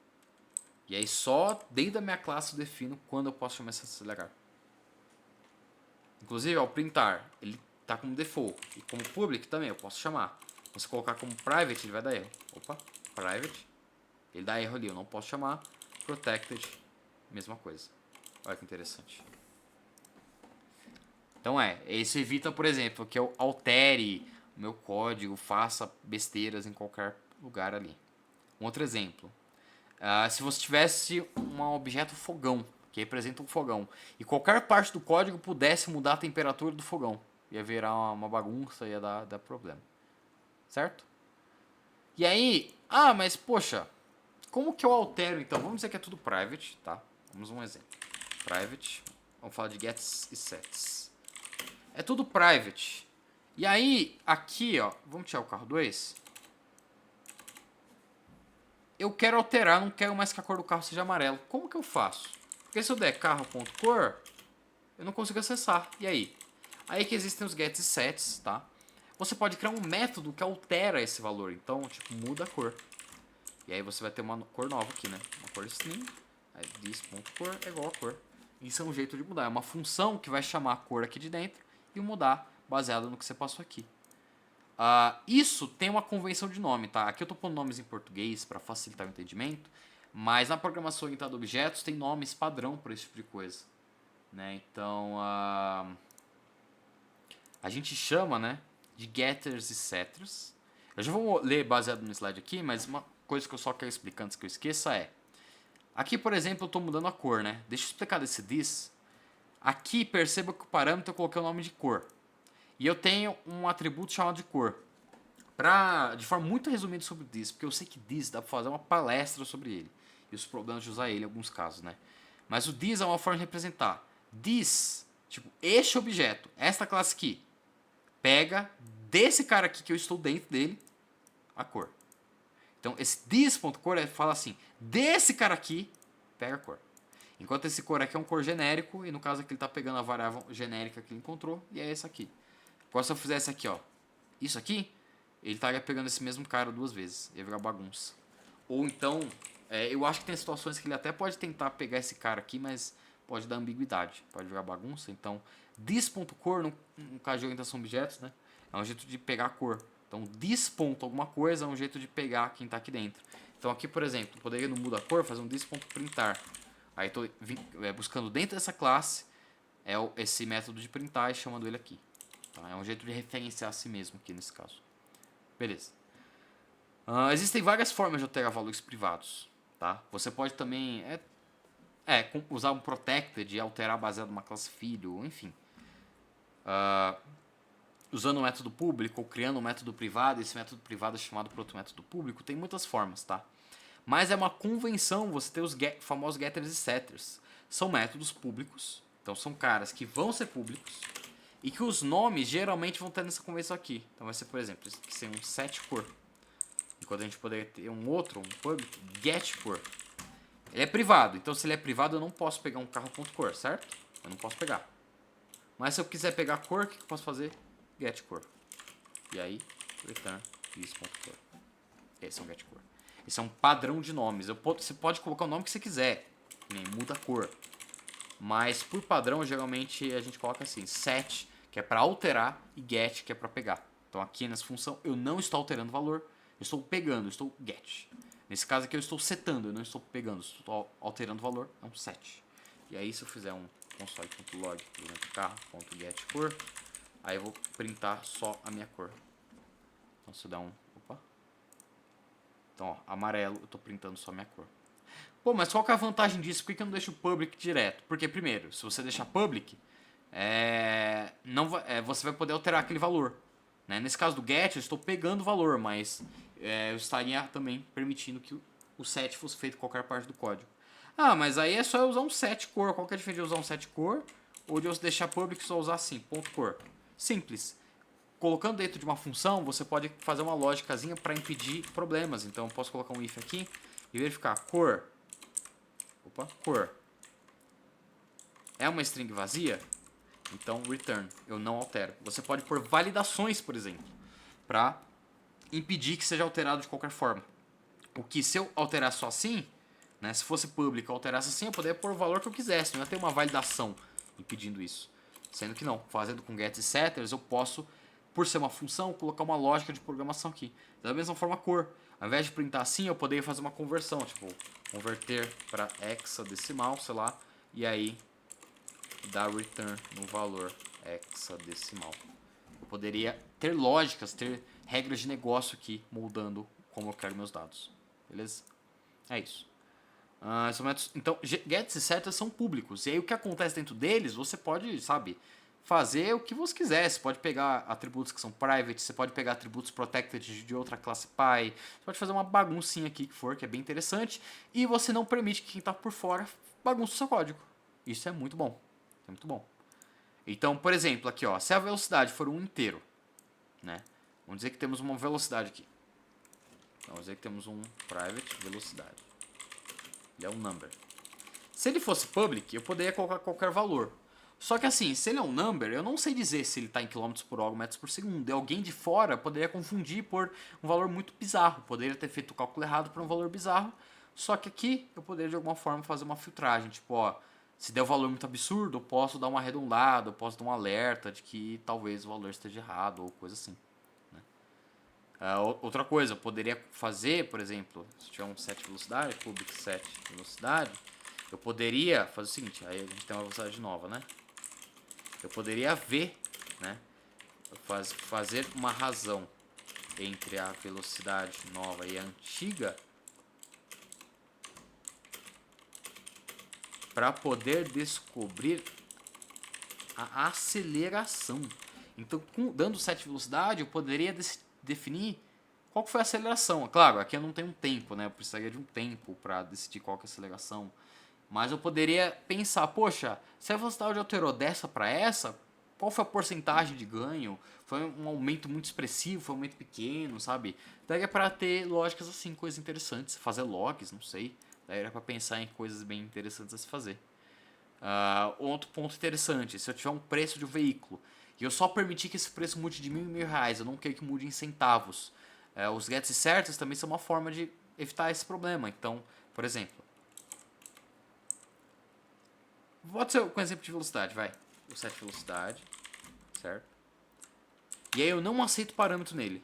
Speaker 1: E aí só dentro da minha classe eu defino quando eu posso chamar esse acelerar. Inclusive, o printar, ele tá como default. E como public também eu posso chamar. Se colocar como private, ele vai dar erro. Opa, private. Ele dá erro ali, eu não posso chamar. Protected, mesma coisa. Olha que interessante. Então isso evita, por exemplo, que eu altere o meu código, faça besteiras em qualquer lugar ali. Um outro exemplo. Se você tivesse um objeto fogão, que representa um fogão, e qualquer parte do código pudesse mudar a temperatura do fogão, ia virar uma bagunça, ia dar problema. Certo? E aí, mas poxa, como que eu altero então? Vamos dizer que é tudo private, tá? Vamos um exemplo. Private, vamos falar de gets e sets. É tudo private. E aí, aqui, ó, vamos tirar o carro 2. Eu quero alterar, não quero mais que a cor do carro seja amarelo. Como que eu faço? Porque se eu der carro.cor, eu não consigo acessar. E aí? Aí que existem os gets e sets, tá? Você pode criar um método que altera esse valor. Então, tipo, muda a cor. E aí você vai ter uma cor nova aqui, né? Uma cor string. Aí this.cor é igual a cor. Isso é um jeito de mudar. É uma função que vai chamar a cor aqui de dentro e mudar baseado no que você passou aqui. Isso tem uma convenção de nome, tá? Aqui eu tô pondo nomes em português para facilitar o entendimento, mas na programação orientada a objetos tem nomes padrão para esse tipo de coisa, né? Então a gente chama, né, de getters e setters. Eu já vou ler baseado no slide aqui, mas uma coisa que eu só quero explicar antes que eu esqueça é: aqui, por exemplo, eu estou mudando a cor, né? Deixa eu explicar desse this. Aqui perceba que o parâmetro eu coloquei o nome de cor. E eu tenho um atributo chamado de cor. De forma muito resumida sobre o this, porque eu sei que this dá para fazer uma palestra sobre ele. E os problemas de usar ele em alguns casos, né? Mas o this é uma forma de representar. This, tipo, este objeto, esta classe aqui, pega desse cara aqui que eu estou dentro dele, a cor. Então, esse this.cor fala assim, desse cara aqui, pega a cor. Enquanto esse cor aqui é um cor genérico, e no caso aqui ele está pegando a variável genérica que ele encontrou, e é esse aqui. Agora se eu fizesse aqui, ó, isso aqui, ele estaria pegando esse mesmo cara duas vezes, ia virar bagunça. Ou então, eu acho que tem situações que ele até pode tentar pegar esse cara aqui, mas pode dar ambiguidade, pode virar bagunça. Então, this.cor, no caso de orientação a objetos, né, é um jeito de pegar a cor. Então, this ponto alguma coisa é um jeito de pegar quem está aqui dentro. Então, aqui, por exemplo, poderia no muda a cor fazer um this.printar. Aí estou buscando dentro dessa classe esse método de printar e chamando ele aqui. Tá? É um jeito de referenciar a si mesmo aqui nesse caso. Beleza. Existem várias formas de alterar valores privados. Tá? Você pode também usar um protected e alterar baseado numa classe filho, enfim. Usando um método público ou criando um método privado, esse método privado é chamado por outro método público, tem muitas formas, tá? Mas é uma convenção você ter os famosos getters e setters. São métodos públicos, então são caras que vão ser públicos e que os nomes geralmente vão ter nessa convenção aqui. Então vai ser, por exemplo, isso aqui ser um setCor. Enquanto a gente poderia ter um outro, um public, getCor. Ele é privado, então se ele é privado eu não posso pegar um carro.cor, certo? Eu não posso pegar. Mas se eu quiser pegar cor, o que eu posso fazer? GetCor. E aí, return this.cor. Esse é um getCor. Esse é um padrão de nomes. Você pode colocar o nome que você quiser, nem muda a cor. Mas por padrão, geralmente a gente coloca assim: set, que é para alterar, e get, que é para pegar. Então aqui nessa função eu não estou alterando o valor, eu estou pegando, eu estou get. Nesse caso aqui eu estou setando, eu não estou pegando, eu estou alterando o valor, é um set. E aí se eu fizer um console.log, por exemplo, carro.getCor, aí eu vou printar só a minha cor. Então se eu der um... Opa. Então, ó, amarelo, eu estou printando só a minha cor. Pô, mas qual que é a vantagem disso? Por que eu não deixo o public direto? Porque, primeiro, se você deixar public, você vai poder alterar aquele valor. Né? Nesse caso do get, eu estou pegando o valor, mas eu estaria também permitindo que o set fosse feito em qualquer parte do código. Mas aí é só eu usar um setCor. Qual que é a diferença de usar um setCor ou de eu deixar public e só usar assim, .cor? Simples. Colocando dentro de uma função, você pode fazer uma lógicazinha para impedir problemas. Então, eu posso colocar um if aqui e verificar cor. Cor. É uma string vazia? Então, return. Eu não altero. Você pode pôr validações, por exemplo, para impedir que seja alterado de qualquer forma. O que, se eu alterar só assim, né, se fosse público e alterasse assim, eu poderia pôr o valor que eu quisesse. Não ia ter uma validação impedindo isso. Sendo que não. Fazendo com get e setters, eu posso, por ser uma função, colocar uma lógica de programação aqui. Da mesma forma, cor. Ao invés de printar assim, eu poderia fazer uma conversão, tipo, converter para hexadecimal, sei lá, e aí dar return no valor hexadecimal. Eu poderia ter lógicas, ter regras de negócio aqui, moldando como eu quero meus dados. Beleza? É isso. Então, gets e setas são públicos. E aí o que acontece dentro deles, você pode, sabe, fazer o que você quiser. Você pode pegar atributos que são private, você pode pegar atributos protected de outra classe pi. Você pode fazer uma baguncinha aqui que é bem interessante. E você não permite que quem está por fora bagunce o seu código. Isso é muito bom. É muito bom. Então, por exemplo, aqui, ó, se a velocidade for um inteiro, né? Vamos dizer que temos uma velocidade aqui. Vamos dizer que temos um private velocidade. Ele é um number. Se ele fosse public, eu poderia colocar qualquer valor. Só que assim, se ele é um number, eu não sei dizer se ele está em km por hora ou metros por segundo. E alguém de fora poderia confundir por um valor muito bizarro. Poderia ter feito o cálculo errado por um valor bizarro. Só que aqui eu poderia de alguma forma fazer uma filtragem. Tipo, ó, se der um valor muito absurdo, eu posso dar uma arredondada, eu posso dar um alerta de que talvez o valor esteja errado ou coisa assim. Né? Outra coisa, eu poderia fazer, por exemplo, se tiver um set velocidade, public set velocidade, eu poderia fazer o seguinte, aí a gente tem uma velocidade nova, né? Eu poderia ver, né? Fazer uma razão entre a velocidade nova e a antiga para poder descobrir a aceleração. Então, dando set velocidade, eu poderia definir qual foi a aceleração. Claro, aqui eu não tenho um tempo, né? Eu precisaria de um tempo para decidir qual que é a aceleração. Mas eu poderia pensar, poxa, se a velocidade alterou dessa para essa, qual foi a porcentagem de ganho? Foi um aumento muito expressivo, foi um aumento pequeno, sabe? Daí é para ter lógicas assim, coisas interessantes, fazer logs, não sei. Daí era para pensar em coisas bem interessantes a se fazer. Outro ponto interessante, se eu tiver um preço de um veículo e eu só permitir que esse preço mude de R$ 1.000 em R$1.000, eu não quero que mude em centavos. Os gets e certos também são uma forma de evitar esse problema. Então, por exemplo, pode ser com exemplo de velocidade, vai. O set velocidade, certo? E aí eu não aceito parâmetro nele.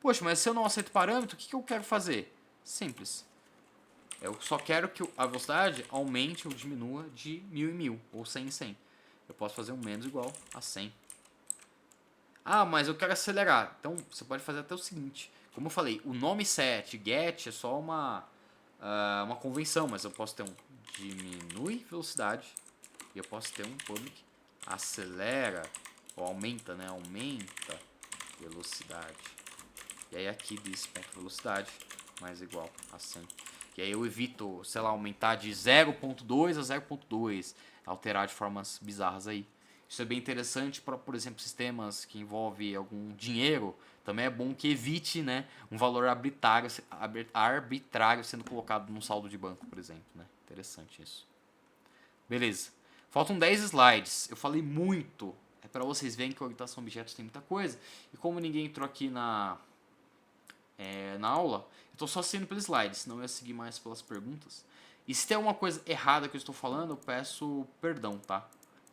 Speaker 1: Poxa, mas se eu não aceito parâmetro, o que eu quero fazer? Simples. Eu só quero que a velocidade aumente ou diminua de 1.000 em 1.000, ou 100 em 100. Eu posso fazer um menos igual a 100. Ah, mas eu quero acelerar. Então você pode fazer até o seguinte. Como eu falei, o nome set, get é só uma convenção, mas eu posso ter um diminui velocidade e eu posso ter um public acelera ou aumenta, né? Aumenta velocidade. E aí aqui diz ponto velocidade mais igual a 100. E aí eu evito, sei lá, aumentar de 0.2 a 0.2, alterar de formas bizarras aí. Isso é bem interessante para, por exemplo, sistemas que envolvem algum dinheiro. Também é bom que evite, né, um valor arbitrário sendo colocado num saldo de banco, por exemplo. Né? Interessante isso. Beleza. Faltam 10 slides. Eu falei muito. É para vocês verem que a orientação a objetos tem muita coisa. E como ninguém entrou aqui na aula, eu estou só seguindo pelos slides, senão eu ia seguir mais pelas perguntas. E se tem alguma coisa errada que eu estou falando, eu peço perdão, tá?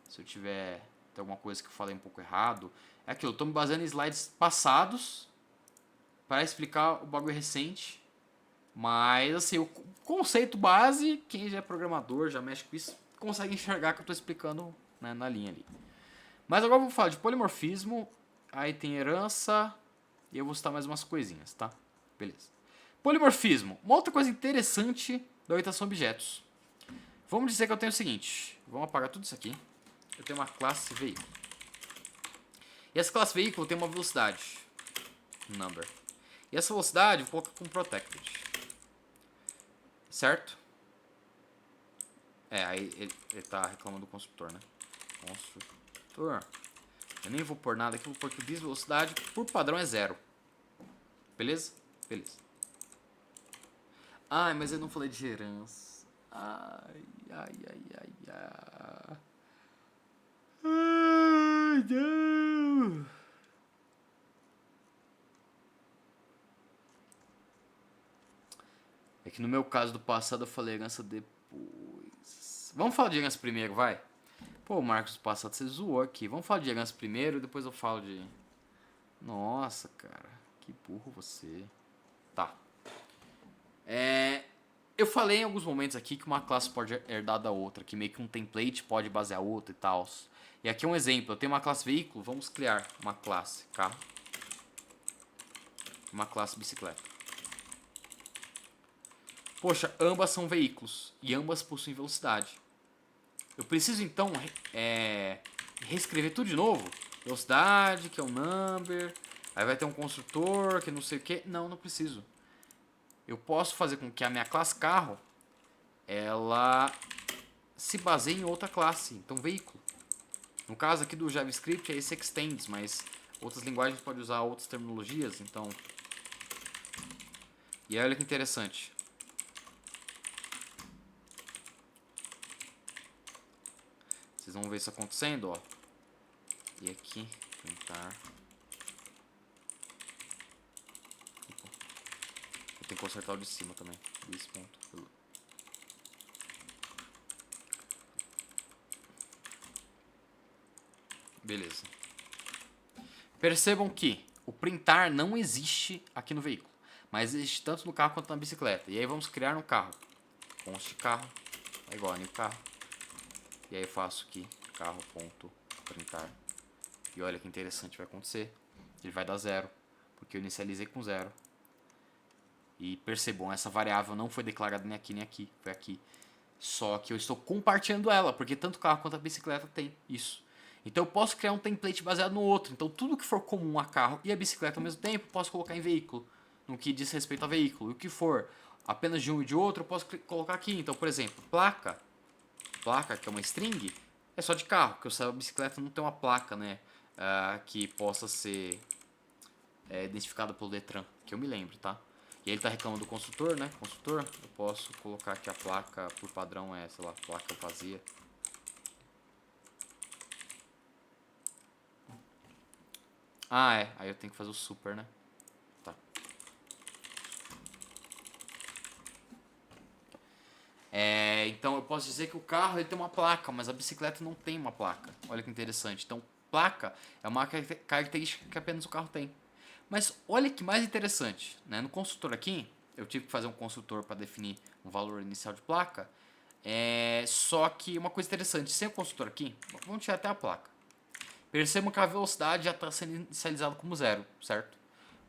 Speaker 1: Se eu tiver tem alguma coisa que eu falei um pouco errado. É aquilo, eu estou me baseando em slides passados para explicar o bagulho recente. Mas, assim, o conceito base, quem já é programador, já mexe com isso, consegue enxergar que eu estou explicando, né, na linha ali. Mas agora eu vou falar de polimorfismo, aí tem herança, e eu vou citar mais umas coisinhas, tá? Beleza. Polimorfismo. Uma outra coisa interessante da orientação a objetos. Vamos dizer que eu tenho o seguinte. Vamos apagar tudo isso aqui. Eu tenho uma classe veículo. E essa classe veículo tem uma velocidade. Number. E essa velocidade eu vou colocar como protected. Certo? Aí ele tá reclamando do construtor, né? Construtor. Eu nem vou pôr nada aqui, vou pôr que o bis velocidade por padrão é 0. Beleza? Beleza. Ai, mas eu não falei de herança. Ai. Ai, não. É que no meu caso do passado eu falei herança depois. Vamos falar de herança primeiro, vai? Pô, Marcos, do passado você zoou aqui. Vamos falar de herança primeiro e depois eu falo de... Nossa, cara. Que burro você. Tá. Eu falei em alguns momentos aqui que uma classe pode herdar da outra, que meio que um template pode basear outra e tal. E aqui é um exemplo, eu tenho uma classe veículo, vamos criar uma classe carro, uma classe bicicleta. Poxa, ambas são veículos e ambas possuem velocidade. Eu preciso então reescrever tudo de novo? Velocidade, que é um number, aí vai ter um construtor, que não sei o que. Não, não preciso. Eu posso fazer com que a minha classe carro ela se baseie em outra classe, então veículo. No caso aqui do JavaScript é esse extends, mas outras linguagens podem usar outras terminologias, então. E aí olha que interessante. Vocês vão ver isso acontecendo, ó. E aqui, printar. Eu tenho que consertar o de cima também. This ponto. Beleza. Percebam que o printar não existe aqui no veículo, mas existe tanto no carro quanto na bicicleta. E aí vamos criar no carro. Const carro é igual a new carro. E aí eu faço aqui carro.printar. E olha que interessante vai acontecer. Ele vai dar 0, porque eu inicializei com 0. E percebam, essa variável não foi declarada nem aqui nem aqui, foi aqui. Só que eu estou compartilhando ela, porque tanto o carro quanto a bicicleta tem isso. Então eu posso criar um template baseado no outro. Então tudo que for comum a carro e a bicicleta ao mesmo tempo, eu posso colocar em veículo, no que diz respeito a veículo. E o que for apenas de um e de outro, eu posso colocar aqui. Então, por exemplo, placa, que é uma string, é só de carro, porque a bicicleta não tem uma placa, né, que possa ser identificada pelo Detran, que eu me lembro, tá? E ele tá reclamando do construtor, né? Construtor, eu posso colocar aqui a placa por padrão sei lá, placa vazia. Aí eu tenho que fazer o super, né? Tá. Então eu posso dizer que o carro ele tem uma placa, mas a bicicleta não tem uma placa. Olha que interessante. Então, placa é uma característica que apenas o carro tem. Mas olha que mais interessante, né? No construtor aqui, eu tive que fazer um construtor para definir um valor inicial de placa. Só que uma coisa interessante, sem o construtor aqui, vamos tirar até a placa. Percebam que a velocidade já está sendo inicializada como 0, certo?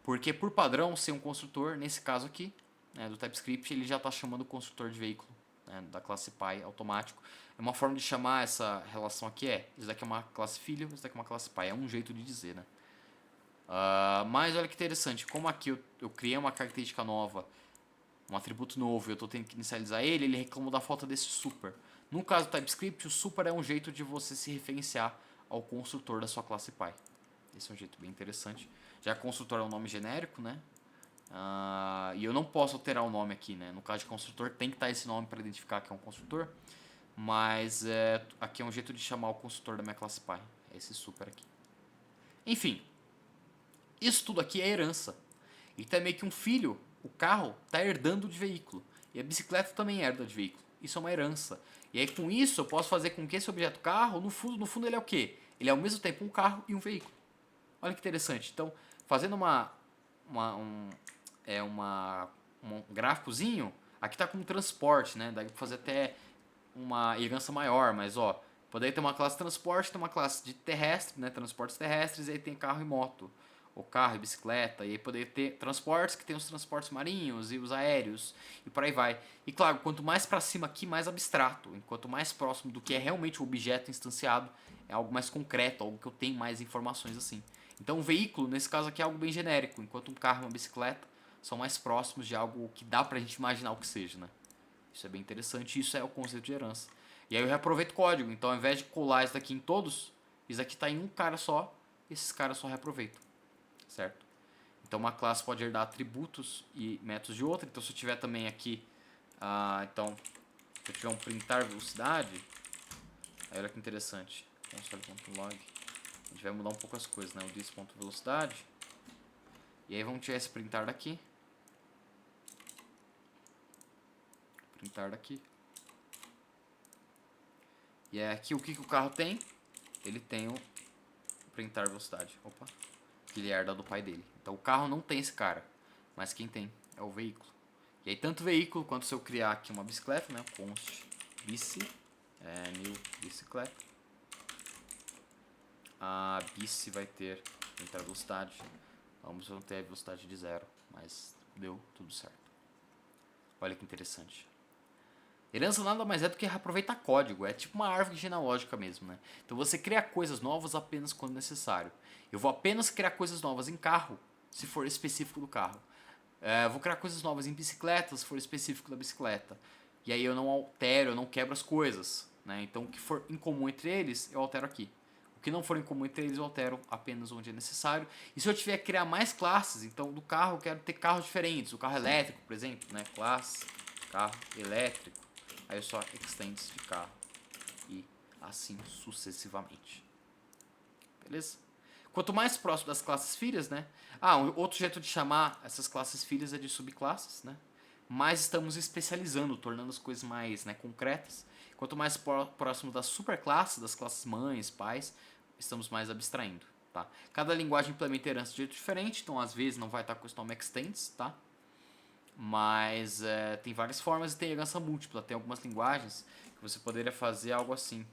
Speaker 1: Porque por padrão, sem um construtor, nesse caso aqui, né, do TypeScript, ele já está chamando o construtor de veículo, né, da classe pai automático. É uma forma de chamar essa relação aqui isso daqui é uma classe filho, isso daqui é uma classe pai. É um jeito de dizer, né? Mas olha que interessante, como aqui eu criei uma característica nova, um atributo novo, e eu estou tendo que inicializar ele reclamou da falta desse super. No caso do TypeScript, o super é um jeito de você se referenciar ao construtor da sua classe pai. Esse é um jeito bem interessante. Já que construtor é um nome genérico, né? E eu não posso alterar o nome aqui, né? No caso de construtor, tem que estar esse nome para identificar que é um construtor. Mas aqui é um jeito de chamar o construtor da minha classe pai. É esse super aqui. Enfim, isso tudo aqui é herança. Então é meio que um filho, o carro, está herdando de veículo. E a bicicleta também herda de veículo. Isso é uma herança. E aí com isso eu posso fazer com que esse objeto carro, no fundo ele é o quê? Ele é ao mesmo tempo um carro e um veículo. Olha que interessante. Então, fazendo um gráficozinho, aqui está como transporte, né? Daí para fazer até uma herança maior, mas ó, poderia ter uma classe transporte, tem uma classe de terrestre, né? Transportes terrestres, e aí tem carro e moto, ou carro e bicicleta, e aí poderia ter transportes que tem os transportes marinhos e os aéreos, e por aí vai. E claro, quanto mais para cima aqui, mais abstrato, enquanto mais próximo do que é realmente o objeto instanciado, é algo mais concreto, algo que eu tenho mais informações assim. Então, um veículo, nesse caso aqui, é algo bem genérico, enquanto um carro e uma bicicleta são mais próximos de algo que dá pra gente imaginar o que seja, né? Isso é bem interessante, isso é o conceito de herança. E aí eu reaproveito código, então ao invés de colar isso daqui em todos, isso aqui está em um cara só, esses caras só reaproveitam, certo? Então uma classe pode herdar atributos e métodos de outra, então se eu tiver também aqui, então se eu tiver um printar velocidade, aí olha que interessante, console.log, a gente vai mudar um pouco as coisas, né, o this.velocidade, e aí vamos tirar esse printar daqui, e é aqui o que o carro tem? Ele tem o printar velocidade. Opa. Que ele herda do pai dele. Então o carro não tem esse cara. Mas quem tem é o veículo. E aí tanto o veículo quanto se eu criar aqui uma bicicleta, né? Const bici, new bicicleta. A bici vai ter entrar velocidade. Ambos vão ter a velocidade de 0, mas deu tudo certo. Olha que interessante. Herança nada mais é do que reaproveitar código, é tipo uma árvore genealógica mesmo, né? Então você cria coisas novas apenas quando necessário. Eu vou apenas criar coisas novas em carro, se for específico do carro. Vou criar coisas novas em bicicleta, se for específico da bicicleta. E aí eu não altero, eu não quebro as coisas, né? Então o que for incomum entre eles, eu altero aqui. O que não for incomum entre eles, eu altero apenas onde é necessário. E se eu tiver que criar mais classes, então do carro eu quero ter carros diferentes. O carro elétrico, por exemplo, né? Classe, carro elétrico. Aí eu só extends de carro. E assim sucessivamente. Beleza? Quanto mais próximo das classes filhas, né? Outro jeito de chamar essas classes filhas é de subclasses, né? Mais estamos especializando, tornando as coisas mais, né, concretas. Quanto mais próximo das superclasses, das classes mães, pais, estamos mais abstraindo, tá? Cada linguagem implementa herança de jeito diferente, então às vezes não vai estar com esse nome extends, tá? Mas tem várias formas e tem herança múltipla. Tem algumas linguagens que você poderia fazer algo assim.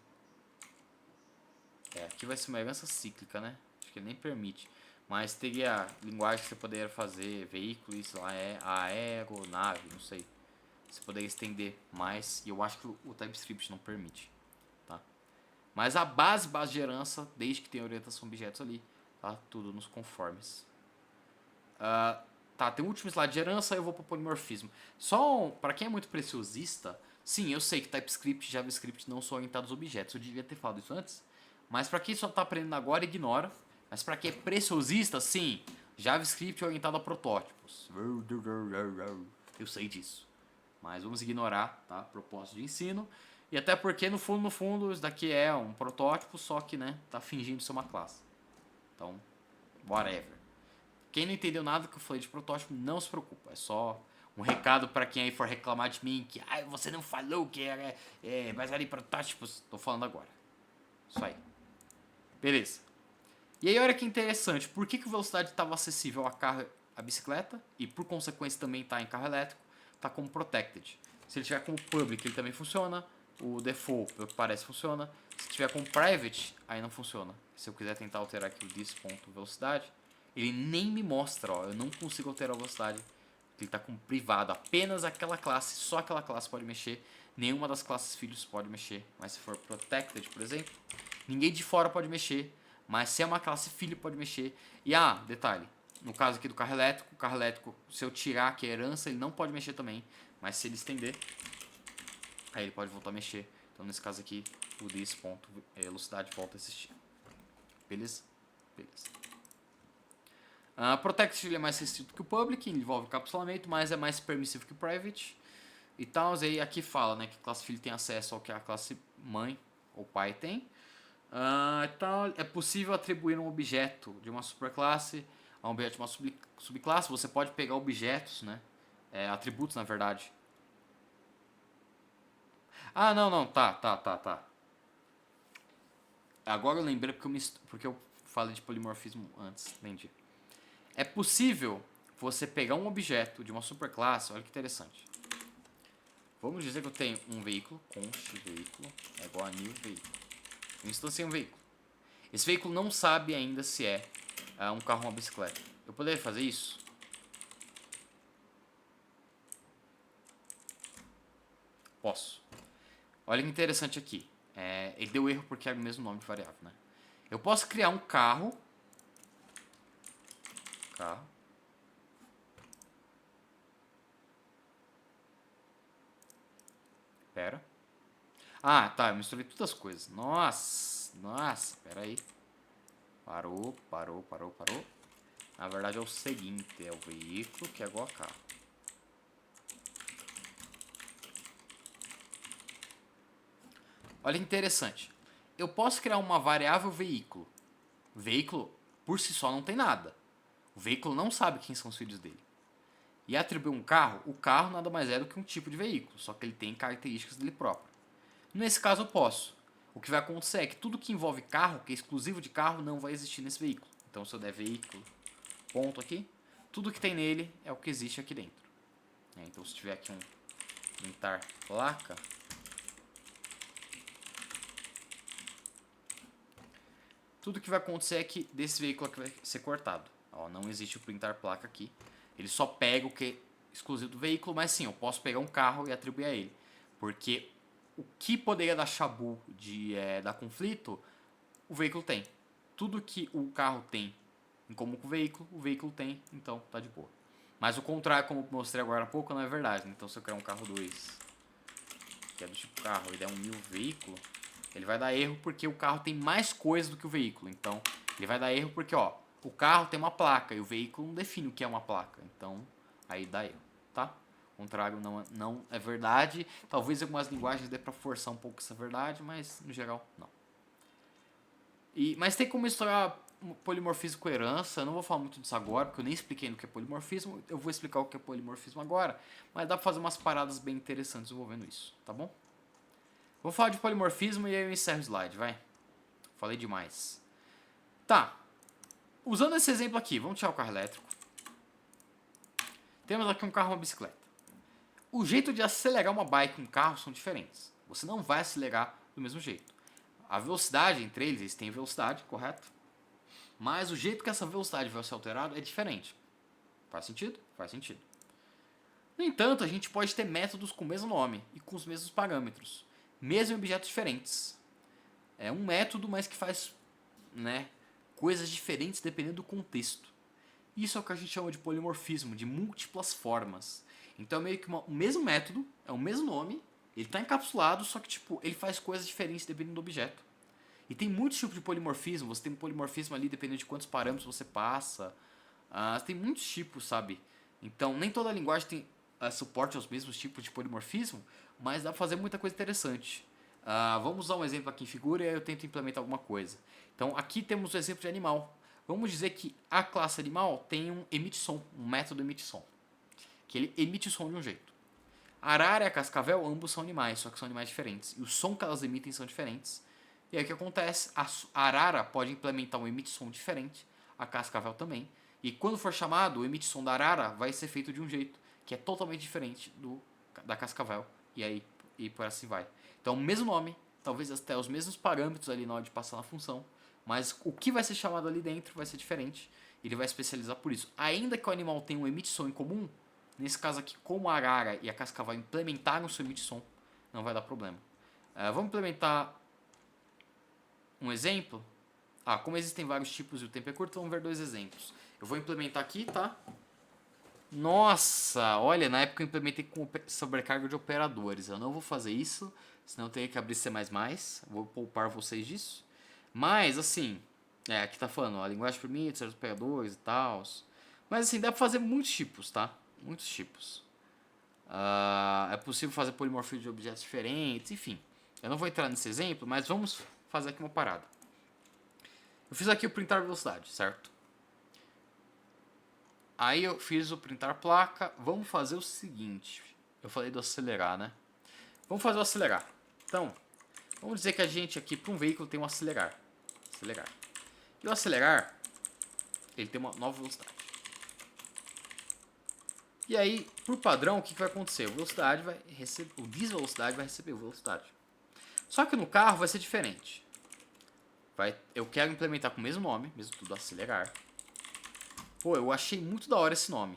Speaker 1: Aqui vai ser uma herança cíclica, né? Acho que nem permite. Mas teria linguagem que você poderia fazer veículo, isso lá é aero, nave, não sei. Você poderia estender mais, e eu acho que o TypeScript não permite, tá? Mas a base de herança, desde que tenha orientação a objetos ali, tá tudo nos conformes. Tá, tem o último slide de herança, eu vou para o polimorfismo. Só para quem é muito preciosista, sim, eu sei que TypeScript e JavaScript não são orientados a objetos, eu devia ter falado isso antes. Mas para quem só está aprendendo agora, ignora. Mas para quem é preciosista, sim, JavaScript é orientado a protótipos. Eu sei disso. Mas vamos ignorar, tá? Propósito de ensino. E até porque, no fundo, isso daqui é um protótipo, só que, né, tá fingindo ser uma classe. Então, whatever. Quem não entendeu nada que eu falei de protótipo, não se preocupa. É só um recado para quem aí for reclamar de mim que você não falou que era baseado em protótipos. Tô falando agora. Isso aí. Beleza. E aí olha que interessante. Por que o velocidade estava acessível a carro, a bicicleta e por consequência também está em carro elétrico, está como protected. Se ele tiver como public, ele também funciona. O default, pelo que parece, funciona. Se tiver como private, aí não funciona. Se eu quiser tentar alterar aqui o this.velocidade, ele nem me mostra, ó, eu não consigo alterar a velocidade. Ele está com privado, apenas aquela classe, só aquela classe pode mexer. Nenhuma das classes filhos pode mexer. Mas se for protected, por exemplo, ninguém de fora pode mexer. Mas se é uma classe filho, pode mexer. E detalhe, no caso aqui do carro elétrico, o carro elétrico, se eu tirar aqui a herança, ele não pode mexer também. Mas se ele estender, aí ele pode voltar a mexer. Então nesse caso aqui, o this.velocidade volta a existir. Beleza? Beleza. Protect ele é mais restrito que o public, envolve encapsulamento, mas é mais permissivo que o private e tal. Aí aqui fala, né, que a classe filho tem acesso ao que a classe mãe ou pai tem. Então é possível atribuir um objeto de uma superclasse a um objeto de uma subclasse. Você pode pegar objetos, né, atributos na verdade. Não, tá. Agora eu lembrei porque eu falei de polimorfismo antes, entendi. É possível você pegar um objeto de uma superclasse, olha que interessante. Vamos dizer que eu tenho um veículo, const veículo, é igual a new veículo. Eu instanciei um veículo. Esse veículo não sabe ainda se é um carro ou uma bicicleta. Eu poderia fazer isso? Posso. Olha que interessante aqui. Ele deu erro porque é o mesmo nome de variável, né? Eu posso criar um carro. Pera. Tá, eu misturei todas as coisas. Nossa, pera aí. Parou. Na verdade é o seguinte, é o veículo que é igual a carro. Olha que interessante. Eu posso criar uma variável veículo. Veículo, por si só, não tem nada. O veículo não sabe quem são os filhos dele. E atribuir um carro, o carro nada mais é do que um tipo de veículo, só que ele tem características dele próprio. Nesse caso eu posso. O que vai acontecer é que tudo que envolve carro, que é exclusivo de carro, não vai existir nesse veículo. Então se eu der veículo, ponto aqui, tudo que tem nele é o que existe aqui dentro. Então se tiver aqui um printar placa, tudo que vai acontecer é que desse veículo aqui vai ser cortado. Ó, não existe o printar placa aqui. Ele só pega o que é exclusivo do veículo, mas sim, eu posso pegar um carro e atribuir a ele. Porque o que poderia dar chabu de dar conflito, o veículo tem. Tudo que o carro tem em comum com o veículo tem, então tá de boa. Mas o contrário, como eu mostrei agora há pouco, não é verdade. Então se eu criar um carro 2, que é do tipo carro, e der um 1000 veículo, ele vai dar erro porque o carro tem mais coisa do que o veículo. Então ele vai dar erro porque ó, o carro tem uma placa e o veículo não define o que é uma placa. Então aí dá erro, tá? O contrário não é verdade. Talvez em algumas linguagens dê pra forçar um pouco essa verdade, mas no geral não. Mas tem como misturar polimorfismo com herança. Eu não vou falar muito disso agora, porque eu nem expliquei no que é polimorfismo. Eu vou explicar o que é polimorfismo agora. Mas dá pra fazer umas paradas bem interessantes envolvendo isso, tá bom? Vou falar de polimorfismo e aí eu encerro o slide, vai. Falei demais. Tá. Usando esse exemplo aqui, vamos tirar o carro elétrico. Temos aqui um carro e uma bicicleta. O jeito de acelerar uma bike e um carro são diferentes. Você não vai acelerar do mesmo jeito. A velocidade entre eles têm velocidade, correto? Mas o jeito que essa velocidade vai ser alterada é diferente. Faz sentido? Faz sentido. No entanto, a gente pode ter métodos com o mesmo nome e com os mesmos parâmetros, mesmo em objetos diferentes. É um método, mas que faz coisas diferentes dependendo do contexto. Isso é o que a gente chama de polimorfismo, de múltiplas formas. Então é meio que o mesmo método, é o mesmo nome, ele está encapsulado, só que tipo, ele faz coisas diferentes dependendo do objeto. E tem muitos tipos de polimorfismo, você tem um polimorfismo ali dependendo de quantos parâmetros você passa. Tem muitos tipos, sabe? Então nem toda linguagem tem suporte aos mesmos tipos de polimorfismo, mas dá pra fazer muita coisa interessante. Vamos usar um exemplo aqui em figura e aí eu tento implementar alguma coisa. Então aqui temos o exemplo de animal. Vamos dizer que a classe animal tem um emite som, um método emite som. Que ele emite som de um jeito. A arara e a cascavel ambos são animais, só que são animais diferentes. E o som que elas emitem são diferentes. E aí o que acontece? A arara pode implementar um emite som diferente, a cascavel também. E quando for chamado, o emite som da arara vai ser feito de um jeito, que é totalmente diferente da cascavel. E aí e por assim vai. Então o mesmo nome, talvez até os mesmos parâmetros ali na hora de passar na função, mas o que vai ser chamado ali dentro vai ser diferente. Ele vai especializar por isso. Ainda que o animal tenha um emite som em comum, nesse caso aqui, como a arara e a cascavel implementaram o seu emite som, não vai dar problema. Vamos implementar um exemplo? Como existem vários tipos e o tempo é curto, vamos ver dois exemplos. Eu vou implementar aqui, tá? Nossa, olha, na época eu implementei com sobrecarga de operadores. Eu não vou fazer isso, senão eu teria que abrir C++. Vou poupar vocês disso. Mas, assim, aqui tá falando, a linguagem permite certos operadores e tal. Mas, assim, dá pra fazer muitos tipos, tá? Muitos tipos. É possível fazer polimorfismo de objetos diferentes, enfim. Eu não vou entrar nesse exemplo, mas vamos fazer aqui uma parada. Eu fiz aqui o printar velocidade, certo? Aí eu fiz o printar placa. Vamos fazer o seguinte. Eu falei do acelerar, né? Vamos fazer o acelerar. Então, vamos dizer que a gente aqui, para um veículo, tem um acelerar. Acelerar. E o acelerar, ele tem uma nova velocidade. E aí, por padrão, o que vai acontecer? O desvelocidade vai receber velocidade. Só que no carro vai ser diferente. Eu quero implementar com o mesmo nome, mesmo tudo acelerar. Pô, eu achei muito da hora esse nome.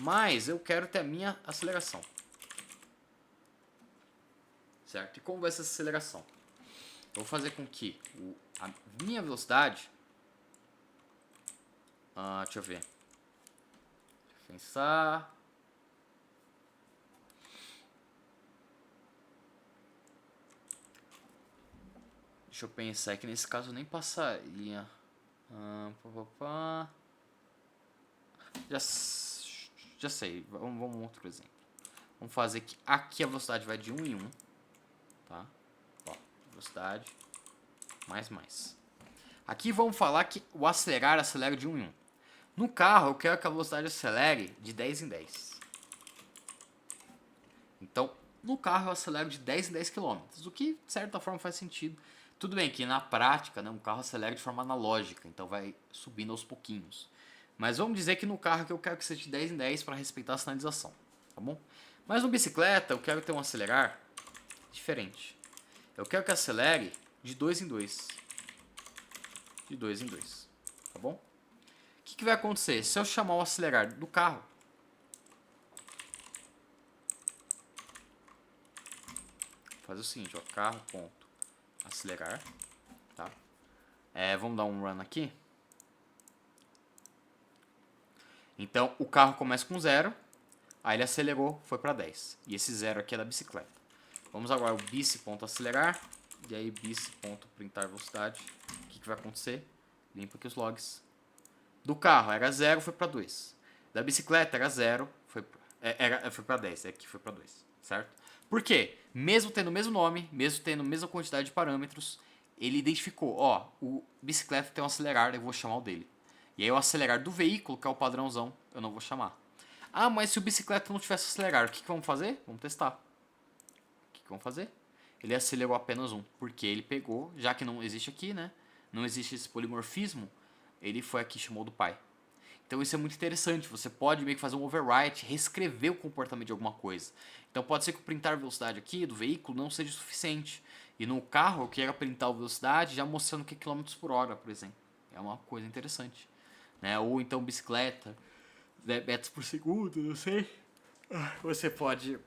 Speaker 1: Mas eu quero ter a minha aceleração. Certo? E como vai ser essa aceleração? Eu vou fazer com que a minha velocidade... deixa eu ver. Deixa eu pensar... Deixa eu pensar que nesse caso eu nem passaria. Já sei. Vamos outro exemplo. Vamos fazer que aqui a velocidade vai de 1 em 1. Tá? Ó, velocidade. Mais. Aqui vamos falar que o acelerar acelera de 1 em 1. No carro eu quero que a velocidade acelere de 10 em 10. Então, no carro eu acelero de 10 em 10 km. O que de certa forma faz sentido. Tudo bem que na prática, né, um carro acelera de forma analógica, então vai subindo aos pouquinhos. Mas vamos dizer que no carro que eu quero que seja de 10 em 10 para respeitar a sinalização. tá bom? Mas no bicicleta eu quero ter um acelerar diferente. Eu quero que acelere de 2 em 2. De 2 em 2, tá bom? O que vai acontecer? Se eu chamar o acelerar do carro, fazer o seguinte, ó, carro.acelerar, tá? Vamos dar um run aqui. Então o carro começa com 0, aí ele acelerou, foi para 10. E esse 0 aqui é da bicicleta. Vamos agora ao bici.acelerar, e aí bici.printar velocidade. O que vai acontecer? Limpa aqui os logs. Do carro era 0, foi para 2. Da bicicleta era 0, foi para 10, aqui foi para 2, certo? Por quê? Mesmo tendo o mesmo nome, mesmo tendo a mesma quantidade de parâmetros, ele identificou, ó, o bicicleta tem um acelerar, eu vou chamar o dele. E aí o acelerar do veículo, que é o padrãozão, eu não vou chamar. Ah, mas se o bicicleta não tivesse acelerar, o que vamos fazer? Vamos testar. O que vamos fazer? Ele acelerou apenas um, porque ele pegou, já que não existe aqui, né? Não existe esse polimorfismo, ele foi aqui e chamou do pai. Então isso é muito interessante, você pode meio que fazer um overwrite, reescrever o comportamento de alguma coisa. Então pode ser que o printar velocidade aqui do veículo não seja suficiente. E no carro eu quero printar a velocidade já mostrando que é quilômetros por hora, por exemplo. É uma coisa interessante. Né? Ou então bicicleta, metros por segundo, não sei. Você pode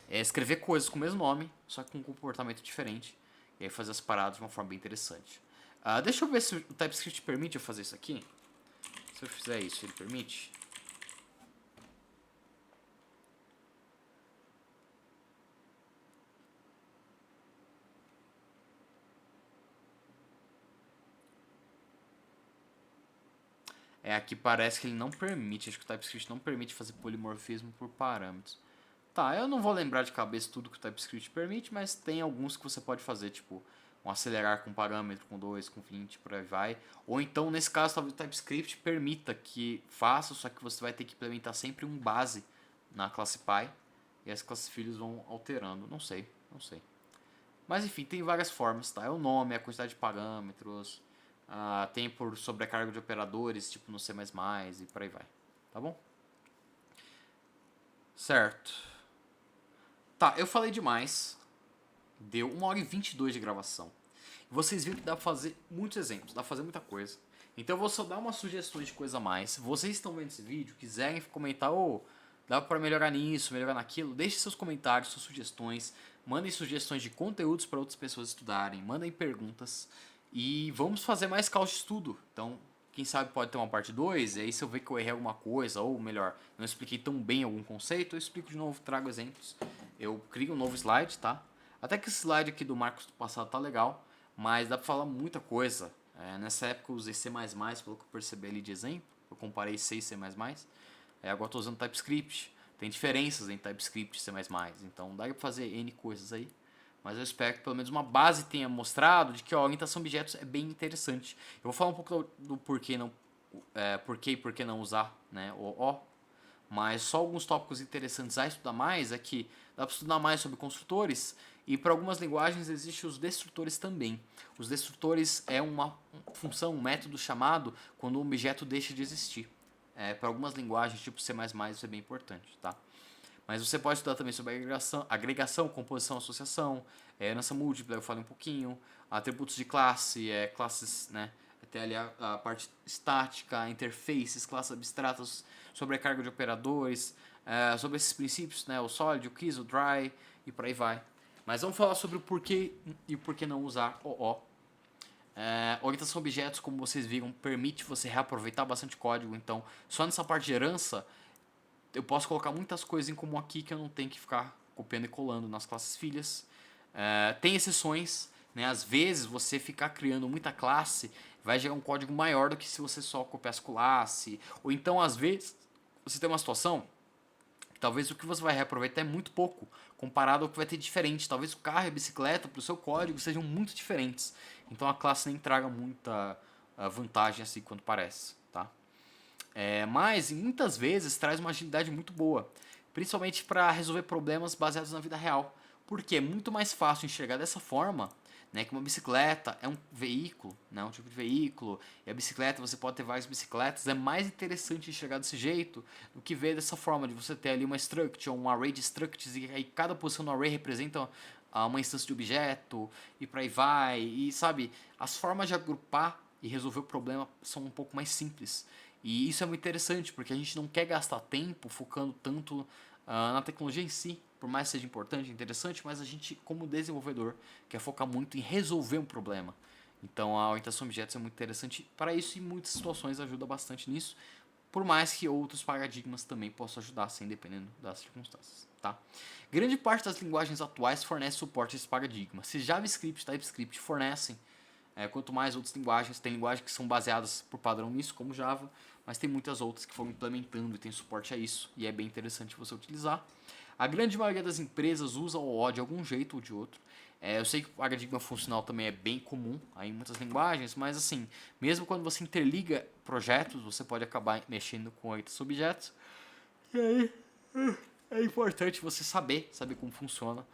Speaker 1: escrever coisas com o mesmo nome, só que com um comportamento diferente. E aí fazer as paradas de uma forma bem interessante. Deixa eu ver se o TypeScript permite eu fazer isso aqui. Se eu fizer isso, ele permite? Aqui parece que ele não permite. Acho que o TypeScript não permite fazer polimorfismo por parâmetros. Tá, eu não vou lembrar de cabeça tudo que o TypeScript permite, mas tem alguns que você pode fazer, tipo um acelerar com parâmetro, com 2, com 20, por aí vai. Ou então, nesse caso, talvez o TypeScript permita que faça, só que você vai ter que implementar sempre um base na classe Py. E as classes filhos vão alterando. Não sei. Mas enfim, tem várias formas, tá? É o nome, a quantidade de parâmetros, tem por sobrecarga de operadores, tipo no C++ e por aí vai. Tá bom? Certo. Tá, eu falei demais. Deu 1h22 de gravação. Vocês viram que dá pra fazer muitos exemplos, dá pra fazer muita coisa. Então eu vou só dar umas sugestões de coisa a mais. Se vocês estão vendo esse vídeo, quiserem comentar, dá pra melhorar nisso, melhorar naquilo, deixe seus comentários, suas sugestões. Mandem sugestões de conteúdos para outras pessoas estudarem. Mandem perguntas. E vamos fazer mais caos de estudo. Então, quem sabe pode ter uma parte 2. E aí se eu ver que eu errei alguma coisa, ou melhor, não expliquei tão bem algum conceito, eu explico de novo, trago exemplos. Eu crio um novo slide, tá? Até que esse slide aqui do Marcos do passado tá legal, mas dá pra falar muita coisa. Nessa época eu usei C++, pelo que eu percebi ali de exemplo. Eu comparei C e C++. Agora eu tô usando TypeScript. Tem diferenças entre TypeScript e C++. Então dá pra fazer N coisas aí. Mas eu espero que pelo menos uma base tenha mostrado de que a orientação a objetos é bem interessante. Eu vou falar um pouco do porquê não, porquê e por que não usar, né, o O. Mas só alguns tópicos interessantes a estudar mais é que dá para estudar mais sobre construtores e para algumas linguagens existem os destrutores também. Os destrutores é uma função, um método chamado quando um objeto deixa de existir. Para algumas linguagens, tipo C++, isso é bem importante, tá? Mas você pode estudar também sobre agregação, composição, associação, herança múltipla, eu falei um pouquinho, atributos de classe, classes, né? Até ali a parte estática, interfaces, classes abstratas, sobrecarga de operadores, sobre esses princípios, né? O solid, o keys, o dry e por aí vai. Mas vamos falar sobre o porquê e por que não usar OO. Orientação a objetos, como vocês viram, permite você reaproveitar bastante código. Então, só nessa parte de herança, eu posso colocar muitas coisas em comum aqui que eu não tenho que ficar copiando e colando nas classes filhas. Tem exceções, né? Às vezes você ficar criando muita classe vai gerar um código maior do que se você só copiasse classe. Ou então, às vezes, você tem uma situação que talvez o que você vai reaproveitar é muito pouco comparado ao que vai ter diferente. Talvez o carro e a bicicleta para o seu código sejam muito diferentes. Então a classe nem traga muita vantagem assim quanto parece, tá? Mas muitas vezes traz uma agilidade muito boa, principalmente para resolver problemas baseados na vida real, porque é muito mais fácil enxergar dessa forma, né, que uma bicicleta é um veículo, né, um tipo de veículo, e a bicicleta, você pode ter várias bicicletas, é mais interessante enxergar desse jeito do que ver dessa forma, de você ter ali uma struct, ou um array de structs, e aí cada posição no array representa uma instância de objeto, e por aí vai, e sabe, as formas de agrupar e resolver o problema são um pouco mais simples, e isso é muito interessante, porque a gente não quer gastar tempo focando tanto na tecnologia em si, por mais que seja importante, interessante, mas a gente, como desenvolvedor, quer focar muito em resolver um problema. Então a orientação a objetos é muito interessante para isso e em muitas situações ajuda bastante nisso, por mais que outros paradigmas também possam ajudar, sim, dependendo das circunstâncias. Tá? Grande parte das linguagens atuais fornece suporte a esse paradigma. Se JavaScript e TypeScript fornecem, quanto mais outras linguagens, tem linguagens que são baseadas por padrão nisso, como Java, mas tem muitas outras que foram implementando e tem suporte a isso, e é bem interessante você utilizar. A grande maioria das empresas usa o O de algum jeito ou de outro. Eu sei que o paradigma funcional também é bem comum aí em muitas linguagens, mas assim, mesmo quando você interliga projetos, você pode acabar mexendo com outros objetos. E aí é importante você saber como funciona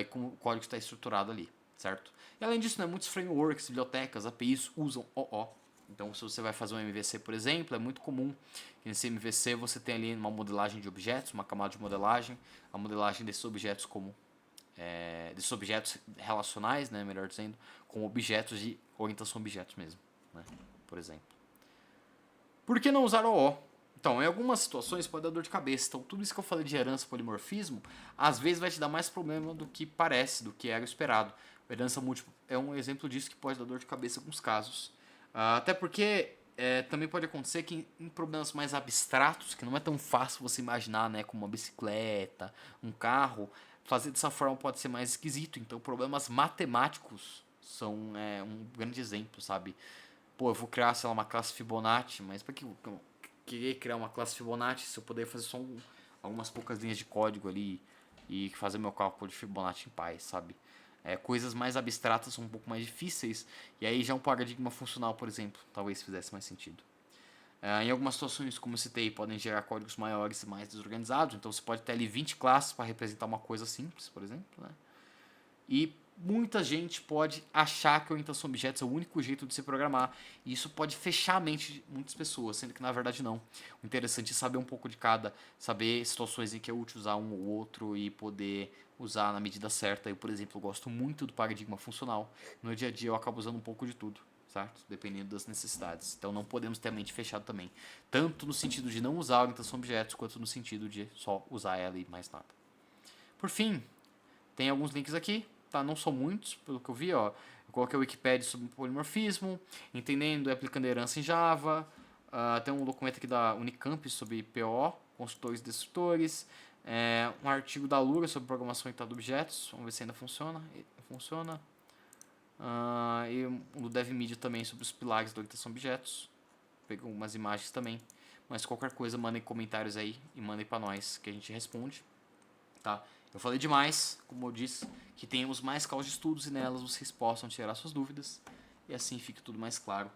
Speaker 1: e como o código está estruturado ali, certo? E além disso, né, muitos frameworks, bibliotecas, APIs usam OO. Então, se você vai fazer um MVC, por exemplo, é muito comum que nesse MVC você tenha ali uma modelagem de objetos, uma camada de modelagem, a modelagem desses objetos desses objetos relacionais, né, melhor dizendo, com objetos de orientação a objetos mesmo, né, por exemplo. Por que não usar OO? Então, em algumas situações pode dar dor de cabeça. Então, tudo isso que eu falei de herança, polimorfismo, às vezes vai te dar mais problema do que parece, do que era esperado. A herança múltipla é um exemplo disso que pode dar dor de cabeça em alguns casos. Até porque também pode acontecer que em problemas mais abstratos, que não é tão fácil você imaginar, né, como uma bicicleta, um carro, fazer dessa forma pode ser mais esquisito. Então, problemas matemáticos são um grande exemplo, sabe? Pô, eu vou criar, sei lá, uma classe Fibonacci, mas para que eu querer criar uma classe Fibonacci se eu puder fazer só algumas poucas linhas de código ali e fazer meu cálculo de Fibonacci em paz, sabe? Coisas mais abstratas são um pouco mais difíceis, e aí já um paradigma funcional, por exemplo, talvez fizesse mais sentido. Em algumas situações, como eu citei, podem gerar códigos maiores e mais desorganizados, então você pode ter ali 20 classes para representar uma coisa simples, por exemplo, né? E muita gente pode achar que a orientação a objetos é o único jeito de se programar. E isso pode fechar a mente de muitas pessoas, sendo que na verdade não. O interessante é saber um pouco de cada, saber situações em que é útil usar um ou outro e poder usar na medida certa. Eu, por exemplo, gosto muito do paradigma funcional. No dia a dia eu acabo usando um pouco de tudo, certo? Dependendo das necessidades. Então não podemos ter a mente fechada também. Tanto no sentido de não usar a orientação a objetos, quanto no sentido de só usar ela e mais nada. Por fim, tem alguns links aqui, tá? Não são muitos, pelo que eu vi, ó. Eu coloquei o Wikipedia sobre polimorfismo, entendendo e aplicando a herança em Java. Tem um documento aqui da Unicamp sobre PO, construtores e destrutores. Um artigo da Lura sobre programação orientada a objetos. Vamos ver se ainda funciona. Funciona. E um do DevMedia também sobre os pilares da orientação a objetos. Pegou umas imagens também. Mas qualquer coisa, mandem comentários aí e mandem para nós que a gente responde. Tá? Eu falei demais, como eu disse, que tenhamos mais causas de estudos e nelas vocês possam tirar suas dúvidas e assim fique tudo mais claro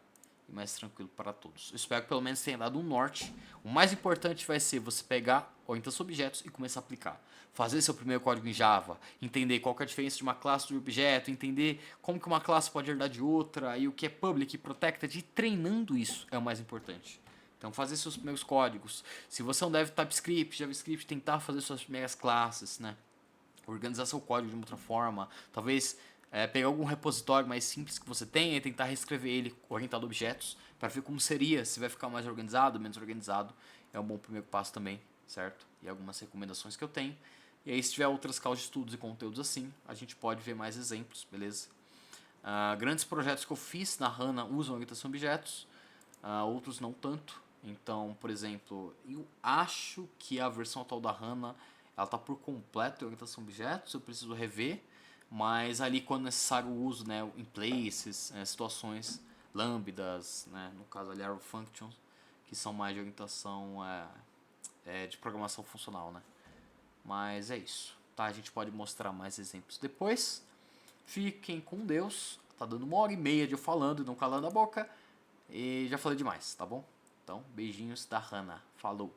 Speaker 1: e mais tranquilo para todos. Eu espero que pelo menos tenha dado um norte. O mais importante vai ser você pegar orientação a objetos e começar a aplicar. Fazer seu primeiro código em Java, entender qual que é a diferença de uma classe de objeto, entender como que uma classe pode herdar de outra e o que é public e protected, e treinando isso é o mais importante. Então, fazer seus primeiros códigos. Se você não deve TypeScript, JavaScript, tentar fazer suas primeiras classes, né? Organizar seu código de uma outra forma. Talvez pegar algum repositório mais simples que você tenha e tentar reescrever ele orientado a objetos para ver como seria, se vai ficar mais organizado, menos organizado. É um bom primeiro passo também, certo? E algumas recomendações que eu tenho. E aí, se tiver outras causas de estudos e conteúdos assim, a gente pode ver mais exemplos, beleza? Grandes projetos que eu fiz na HANA usam orientação a objetos, outros não tanto. Então, por exemplo, eu acho que a versão atual da HANA ela está por completo em orientação a objetos, eu preciso rever, mas ali quando necessário o uso, né, em places, situações lambdas, né, no caso ali arrow functions, que são mais de orientação de programação funcional, né. Mas é isso, tá? A gente pode mostrar mais exemplos depois. Fiquem com Deus. Tá dando 1h30 de eu falando e não calando a boca. E já falei demais, tá bom? Então, beijinhos da Hannah. Falou!